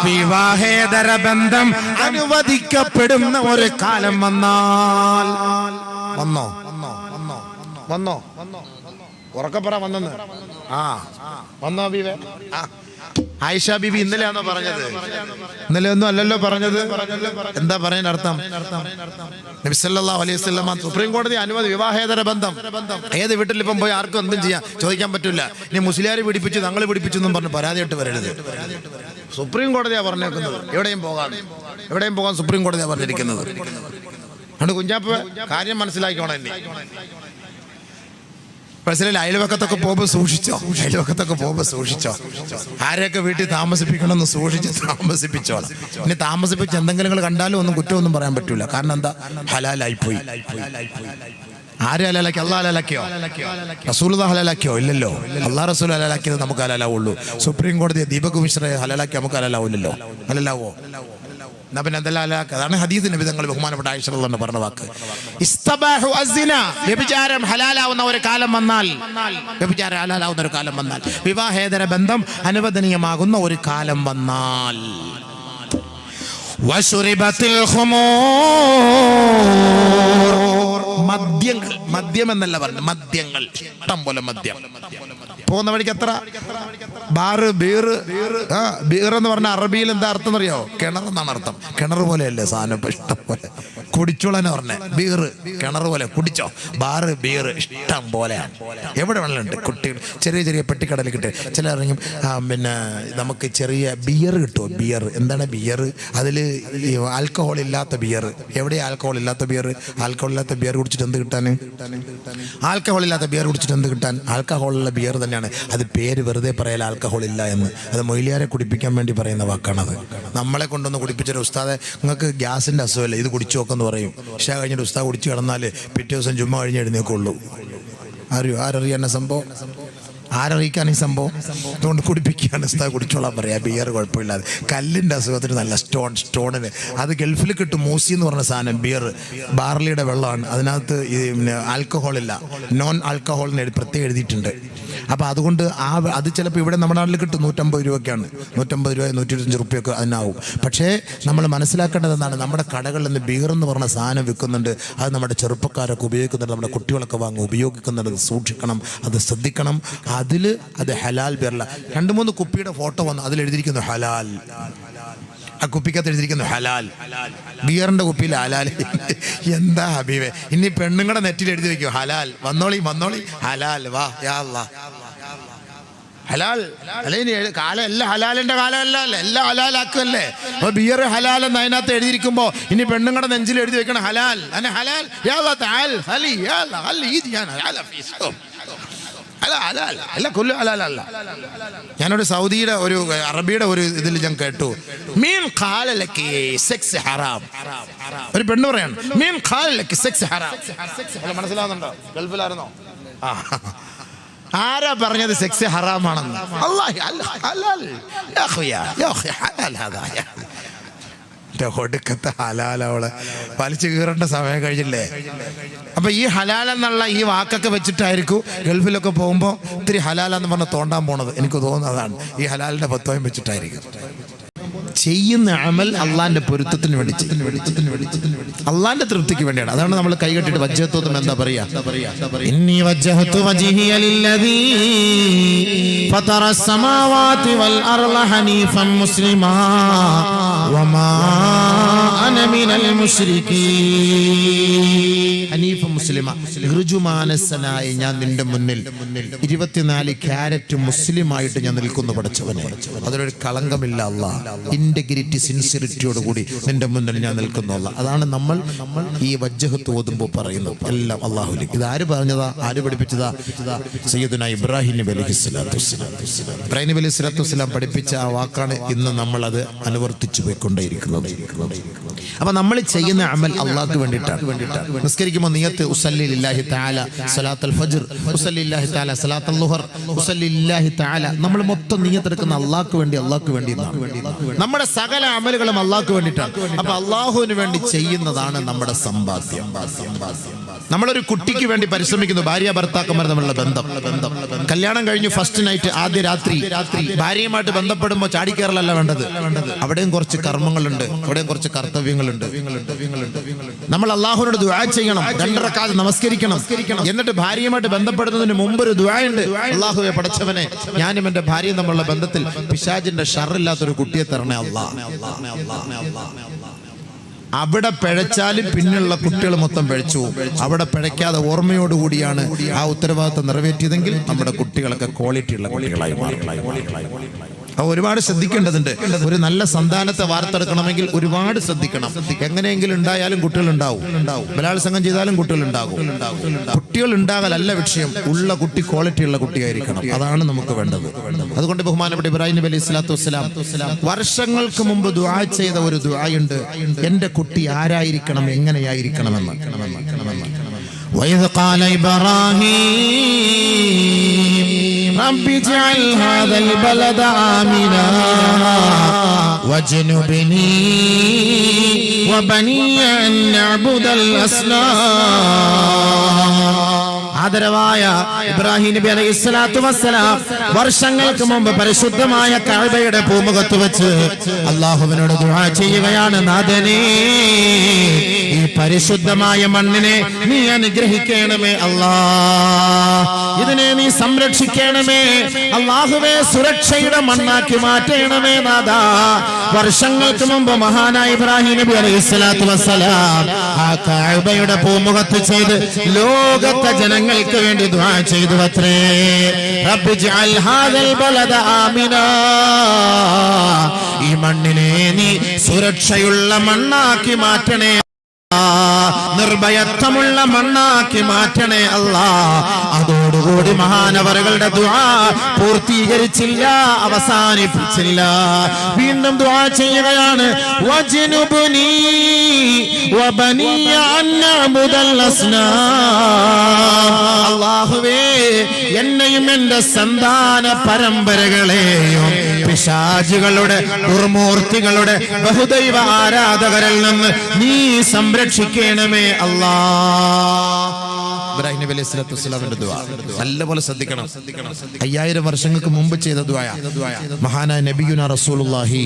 വിവാഹേതര ബന്ധം അനുവദിക്കപ്പെടുന്ന ഒരു കാലം വന്നോ ഉറക്കപ്പറ വന്നെന്ന്. വന്നോ ബീവേ? ആയിഷ ബീബി ഇന്നലെയാണോ പറഞ്ഞത്? ഇന്നലെ ഒന്നും അല്ലല്ലോ പറഞ്ഞത്. എന്താ പറയാൻ അർത്ഥം? നബി സല്ലല്ലാഹു അലൈഹി വസല്ലം സുപ്രീം കോടതി അനുമതി വിവാഹേതര ബന്ധം. ഏത് വീട്ടിൽ ഇപ്പം പോയി ആർക്കും എന്തും ചെയ്യാം, ചോദിക്കാൻ പറ്റില്ല. ഇനി മുസ്ലിയാർ പിടിപ്പിച്ചു, ഞങ്ങൾ പിടിപ്പിച്ചു എന്നും പറഞ്ഞ് പരാതിയായിട്ട് വരരുത്. സുപ്രീം കോടതിയാ പറഞ്ഞേക്കുന്നത്. എവിടെയും പോകാൻ സുപ്രീം കോടതിയാ പറഞ്ഞിരിക്കുന്നത്. അതുകൊണ്ട് കുഞ്ഞാപ്പ് കാര്യം മനസ്സിലാക്കിക്കോണം. മനസ്സിലായില്ല? അയൽവക്കത്തൊക്കെ പോകുമ്പോൾ സൂക്ഷിച്ചോ. ആരെയൊക്കെ വീട്ടിൽ താമസിപ്പിക്കണമെന്ന് സൂക്ഷിച്ച് താമസിപ്പിച്ചോളാം. ഇനി താമസിപ്പിച്ച് എന്തെങ്കിലും നിങ്ങൾ കണ്ടാലും ഒന്നും കുറ്റമൊന്നും പറയാൻ പറ്റൂല. കാരണം എന്താ? ഹലാലായിപ്പോയി. ആര് ഹലാലാക്കി? അള്ളാഹ് ഹലാലാക്കിയോ? റസൂലുള്ളാഹി ഹലാലാക്കിയോ? ഇല്ലല്ലോ. അള്ളാഹ് റസൂൽ ഹലാലാക്കിയത് നമുക്ക് ഹലാലാവുള്ളൂ. സുപ്രീം കോടതി ദീപക് മിശ്രയെ ഹലാലാക്കി നമുക്ക് ഹലാലാവില്ലല്ലോ. ഹലാലാവോ? എന്നാ പിന്നെ എന്തെല്ലാം ഹലാലാക്കുക? അതാണ് ഹദീസ് നബി തങ്ങൾ ബഹുമാനപ്പെട്ട ആയിഷ റളിയല്ലാഹു അൻഹ പറഞ്ഞ വാക്ക്. ഇസ്തബാഹു അസ്സിന, വ്യഭിചാരം ഹലാലാവുന്ന ഒരു കാലം വന്നാൽ, വിവാഹേതര ബന്ധം അനുവദനീയമാകുന്ന ഒരു കാലം വന്നാൽ, വശുരിബത്തിൽ ഖുമൂർ, മദ്യം എന്നല്ല പറഞ്ഞു, മദ്യങ്ങൾ, ഇഷ്ടം പോലെ മദ്യം. പോകുന്ന വഴിക്ക് എത്ര ബാറ്, ബീർ എന്ന് പറഞ്ഞ അറബിയിൽ എന്താ അർത്ഥം എന്നറിയോ? കിണർ എന്നാണ് അർത്ഥം. കിണർ പോലെയല്ലേ സാധനം, ഇഷ്ടം പോലെ കുടിച്ചോളെന്ന് പറഞ്ഞേ. ബീർ കിണർ പോലെ, കുടിച്ചോ. ബാറ്, ബീർ ഇഷ്ടം പോലെയാണ്, എവിടെ വേണമെങ്കിലും ഉണ്ട്. കുട്ടികൾ ചെറിയ പെട്ടിക്കടയിൽ കിട്ടും. ചില ഇറങ്ങും പിന്നെ നമുക്ക് ചെറിയ ബിയർ കിട്ടുമോ? ബിയർ എന്താണ് ബിയർ? അതിൽ ആൽക്കഹോൾ ഇല്ലാത്ത ബിയർ. എവിടെയാണ് ആൽക്കഹോൾ ഇല്ലാത്ത ബിയർ? ആൽക്കഹോൾ ഇല്ലാത്ത ബിയർ കുടിച്ചിട്ട് എന്ത് കിട്ടാൻ? ആൽക്കഹോൾ ഇല്ലാത്ത ബിയർ കുടിച്ചിട്ട് എന്ത് കിട്ടാൻ? ആൽക്കഹോളുള്ള ബിയർ തന്നെയാണ്. അത് പേര് വെറുതെ പറയല, ആൽക്കഹോൾ ഇല്ല എന്ന്. അത് മൊയ്ലിയാരെ കുടിപ്പിക്കാൻ വേണ്ടി പറയുന്ന വാക്കാണത്. നമ്മളെ കൊണ്ടൊന്ന് കുടിപ്പിച്ചൊരു ഉസ്താദെ, നിങ്ങൾക്ക് ഗ്യാസിന്റെ അസുഖമല്ലേ, ഇത് കുടിച്ചു നോക്കെന്ന് പറയും. ഇശാ കഴിഞ്ഞിട്ട് ഉസ്താദ് കുടിച്ച് കിടന്നാൽ പിറ്റേ ദിവസം ജുമ്മ കഴിഞ്ഞ് എഴുന്നേക്കുള്ളൂ. ആരറിയാൻ സംഭവം? ആരറിയിക്കാൻ ഈ സംഭവം? അതുകൊണ്ട് കുടിപ്പിക്കുകയാണ്. ഉസ്താദ് കുടിച്ചോളാൻ പറയാം, ബിയർ കുഴപ്പമില്ലാതെ. കല്ലിൻ്റെ അസുഖത്തിന് നല്ല സ്റ്റോണിന് അത് ഗൾഫിൽ കിട്ടും. മൂസി എന്ന് പറഞ്ഞ സാധനം, ബിയർ ബാർലിയുടെ വെള്ളമാണ്. അതിനകത്ത് ഈ ആൽക്കഹോളില്ല, നോൺ ആൽക്കഹോളിന് പ്രത്യേകം എഴുതിയിട്ടുണ്ട്. അപ്പോൾ അതുകൊണ്ട് അത് ചിലപ്പോൾ ഇവിടെ നമ്മുടെ നാട്ടിൽ കിട്ടും. 150 രൂപയ്ക്കാണ്. 150 രൂപ 125 റുപ്യൊക്കെ അതിനാവും. പക്ഷേ നമ്മൾ മനസ്സിലാക്കേണ്ടത് എന്താണ്? നമ്മുടെ കടകളിൽ നിന്ന് ബിയർ എന്ന് പറഞ്ഞ സാധനം വിൽക്കുന്നുണ്ട്. അത് നമ്മുടെ ചെറുപ്പക്കാരൊക്കെ ഉപയോഗിക്കുന്നുണ്ട്, നമ്മുടെ കുട്ടികളൊക്കെ വാങ്ങി ഉപയോഗിക്കുന്നുണ്ട്. അത് സൂക്ഷിക്കണം, അത് ശ്രദ്ധിക്കണം. അത് ഹലാൽ ബിയറല്ല. 2-3 കുപ്പിയുടെ ഫോട്ടോ വന്നു, അതിലെഴുതിയിരിക്കുന്നു ഹലാൽ. ആ കുപ്പിക്കകത്ത് എഴുതിയിരിക്കുന്നു ഹലാൽ. ബിയറിന്റെ കുപ്പിയിൽ ഹലാൽ. എന്താ ഹബീബേ? ഇനി പെണ്ണുങ്ങളുടെ നെറ്റിൽ എഴുതി വെക്കും ഹലാൽ. വന്നോളി ഹലാൽ. വാ യാ അല്ലാഹ്, ഹലാൽ. അല്ലെ കാലം എല്ലാം ഹലാലിന്റെ കാലമല്ല, എല്ലാം ഹലാലാക്കല്ലേ. അപ്പൊ ബിയർ ഹലാൽ എന്ന് അതിനകത്ത് എഴുതിയിരിക്കുമ്പോ ഇനി പെണ്ണുങ്ങളുടെ നെഞ്ചിൽ എഴുതി വെക്കണം ഹലാൽ. ഹലാൽ യാ അല്ലാഹ് തആൽ ഹലി യാ അല്ലാഹ് ഹലി ഈദിയാന ഹലാൽ ഫീസും. ഞാനൊരു സൗദിയുടെ ഒരു അറബിയുടെ ഒരു ഇതിൽ ഞാൻ കേട്ടു, മീൻ ഖാലലകി സെക്സ് ഹറാം. ഒരു പെണ്ണ് പറയാണ് മീൻ ഖാലലകി സെക്സ് ഹറാം. മനസ്സിലാവുന്നുണ്ടോ? ഗൾഫിലായിരുന്നോ? ആരാ പറഞ്ഞത് സെക്സ് ഹറാമാണെന്ന്? ഒടുക്കത്തെ ഹലാൽ. അവളെ വലിച്ചു കീറേണ്ട സമയം കഴിഞ്ഞില്ലേ? അപ്പൊ ഈ ഹലാൽ എന്നുള്ള ഈ വാക്കൊക്കെ വെച്ചിട്ടായിരിക്കും ഗൾഫിലൊക്കെ പോകുമ്പോൾ ഇത്തിരി ഹലാലെന്ന് പറഞ്ഞ് തോണ്ടാൻ പോണത്. എനിക്ക് തോന്നുന്നതാണ് ഈ ഹലാലിന്റെ പത്വം വെച്ചിട്ടായിരിക്കും. ചെയ്യുന്ന അമൽ അള്ളാന്റെ പൊരുത്തത്തിന് വേണ്ടി, അള്ളാന്റെ തൃപ്തിക്ക് വേണ്ടിയാണ്. അതാണ് നമ്മൾ കൈകെട്ടിട്ട് വജ്ജഹത്വം എന്താ പറയാ? ഇന്നി വജ്ജഹതു വജ്ഹിയ ലില്ലദീ ഫതറ അസ്സമാവാതി വൽ അർള ഹനീഫൻ മുസ്ലിമാ വമാ അന മിനൽ മുശ്രികീൻ. ഹനീഫ മുസ്ലിമ, ഋജുമാനസനായി ഞാൻ നിന്റെ മുന്നിൽ 24 ക്യാരറ്റ് മുസ്ലിമായിട്ട് ഞാൻ നിൽക്കുന്നു പടച്ചവനെ. അതിലൊരു കളങ്കമില്ല അല്ലാഹ്. ഇന്റഗ്രിറ്റി, സിൻസിയറിറ്റിയോടുകൂടി നിന്റെ മുന്നിൽ ഞാൻ നിൽക്കുന്നു അല്ലാഹ്. അതാണ് നമ്മൾ ഈ വജ്ജഹത്ത് ഓതുമ്പോൾ പറയുന്നത് എല്ലാം അല്ലാഹുലേക്ക്. ഇത് ആര് പറഞ്ഞതാ? ആര് പഠിപ്പിച്ചതാ? സയ്യിദുനാ ഇബ്രാഹിം നബി അലൈഹിസ്സലാത്തു വസ്സലാം. ഇബ്രാഹിം നബി അലൈഹിസ്സലാത്തു വസ്സലാം പഠിപ്പിച്ച ആ വാക്കാണ് ഇന്ന് നമ്മൾ അത് അനുവർത്തിച്ചു പോയിക്കൊണ്ടേയിരിക്കുന്നത്. അപ്പൊ നമ്മൾ ചെയ്യുന്ന അമൽ അള്ളാഹ്ക്ക് വേണ്ടിയിട്ടാണ്. നിസ്കരിക്കുമ്പോൾ നിയത്ത് ഉസല്ലി ലില്ലാഹി തആല സലാത്തുൽ ഫജ്ർ, ഉസല്ലി ലില്ലാഹി തആല സലാത്തുൽ ളുഹർ, ഉസല്ലി ലില്ലാഹി തആല. നമ്മൾ മൊത്തം നിയത്ത് എടുക്കുന്ന അള്ളാഹ്ക്ക് വേണ്ടി എന്നാണ്. നമ്മുടെ സകല അമലുകളും അള്ളാഹ്ക്ക് വേണ്ടിയിട്ടാണ്. അപ്പൊ അള്ളാഹുവിന് വേണ്ടി ചെയ്യുന്നതാണ് നമ്മുടെ സമ്പാദ്യം. നമ്മളൊരു കുട്ടിക്ക് വേണ്ടി പരിശ്രമിക്കുന്നു. ഭാര്യ ഭർത്താക്കന്മാർ തമ്മിലുള്ള ബന്ധം. കല്യാണം കഴിഞ്ഞു ഫസ്റ്റ് നൈറ്റ്, ആദ്യ രാത്രി ഭാര്യയുമായിട്ട് ബന്ധപ്പെടുമ്പോൾ ചാടിക്കയറലല്ല വേണ്ടത്. അവിടെയും കുറച്ച് കർമ്മങ്ങളുണ്ട്, അവിടെയും കുറച്ച് കർത്തവ്യങ്ങളുണ്ട്. നമ്മൾ അള്ളാഹുവിനോട് ദുആ ചെയ്യണം, 2 റക്അത്ത് നമസ്കരിക്കണം. എന്നിട്ട് ഭാര്യയുമായിട്ട് ബന്ധപ്പെടുന്നതിന് മുമ്പ് ഒരു ദുആ ഉണ്ട്. അള്ളാഹുവേ പടച്ചവനെ, ഞാനും എന്റെ ഭാര്യയും തമ്മിലുള്ള ബന്ധത്തിൽ പിശാചിന്റെ ഷർറില്ലാത്തൊരു കുട്ടിയെ തരണേ അല്ലാഹ്. അവിടെ പിഴച്ചാലും പിന്നെയുള്ള കുട്ടികൾ മൊത്തം പിഴച്ചു. അവിടെ പിഴയ്ക്കാതെ ഓർമ്മയോടുകൂടിയാണ് ആ ഉത്തരവാദിത്വം നിറവേറ്റിയതെങ്കിൽ നമ്മുടെ കുട്ടികളൊക്കെ ക്വാളിറ്റി ഉള്ള കുട്ടികളായി മാറി. ഒരുപാട് ശ്രദ്ധിക്കേണ്ടതുണ്ട്. ഒരു നല്ല സന്താനത്തെ വാർത്തെടുക്കണമെങ്കിൽ ഒരുപാട് ശ്രദ്ധിക്കണം. എങ്ങനെയെങ്കിലും ഉണ്ടായാലും കുട്ടികൾ ഉണ്ടാവും. ബലാത്സംഗം ചെയ്താലും കുട്ടികൾ ഉണ്ടാകും. കുട്ടികൾ ഉണ്ടാകലല്ല വിഷയം, ഉള്ള കുട്ടി ക്വാളിറ്റി ഉള്ള കുട്ടിയായിരിക്കണം. അതാണ് നമുക്ക് വേണ്ടത്. അതുകൊണ്ട് ബഹുമാനപ്പെട്ട ഇബ്രാഹിം നബി അലൈഹി സ്വലാത്തു വസ്സലാം വർഷങ്ങൾക്ക് മുമ്പ് ദുആ ചെയ്ത ഒരു ദുആയുണ്ട്, എന്റെ കുട്ടി ആരായിരിക്കണം, എങ്ങനെയായിരിക്കണമെന്ന്. وإذ قال إبراهيم رب اجعل هذا البلد آمنا واجنبني وبني أن نعبد الأصنام. ആദരവായ ഇബ്രാഹിം നബി അലൈഹി സ്വലാത്തു വസ്സലാം വർഷങ്ങൾക്ക് മുമ്പ് പരിശുദ്ധമായ കഅബയുടെ പൂമുഖത്ത് വെച്ച് അല്ലാഹുവിനോട് ദുആ ചെയ്യുകയാണ്, നാഥനേ ഈ പരിശുദ്ധമായ മണ്ണിനെ നീ അനുഗ്രഹിക്കണമേ അല്ലാഹ്, ഇതിനെ നീ സംരക്ഷിക്കണമേ അല്ലാഹുവേ, സുരക്ഷയുടെ മണ്ണാക്കി മാറ്റണമേ നാഥാ. വർഷങ്ങൾക്ക് മുമ്പ് മഹാനായ ഇബ്രാഹിം നബി അലൈഹി സ്വലാത്തു വസ്സലാം ആ കഅബയുടെ പൂമുഖത്ത് ചെയ്ത് ലോകത്തെ ജനങ്ങൾക്ക് വേണ്ടി ദുആ ചെയ്തു അത്രേ, റബ്ബി ജഅൽ ഹാദൽ ബലദ ആമിനാ, ഈ മണ്ണിനെ നീ സുരക്ഷയുള്ള മണ്ണാക്കി മാറ്റണേ, നിർഭയത്വമുള്ള മണ്ണാക്കി മാറ്റണേ അല്ലാഹ്. അതോടുകൂടി മഹാനവറുകളുടെ ദുആ പൂർത്തീകരിച്ചില്ല, അവസാനിപ്പിച്ചില്ല. വീണ്ടും ദുആ ചെയ്യുകയാണ്, വജ്നുബ്നി വബനിയ അൻ നഅബുദൽ അസ്നാം. അല്ലാഹുവേ എന്നെയും എന്റെ സന്താന പരമ്പരകളെയും പിശാചുകളുടെ ദുർമൂർത്തികളുടെ ബഹുദൈവ ആരാധകരിൽ നിന്ന് നീ സംരക്ഷിക്കണമേ അല്ലാഹ്. ഇബ്രാഹിം നബി അലൈഹി സ്വലാത്തു വസ്സലാമിന്റെ ദുആ നല്ലപോലെ ശ്രദ്ധിക്കണം. 5000 വർഷങ്ങൾക്ക് മുമ്പ് ചെയ്ത ദുആ, മഹാനായ നബിയുനാ റസൂലുള്ളാഹി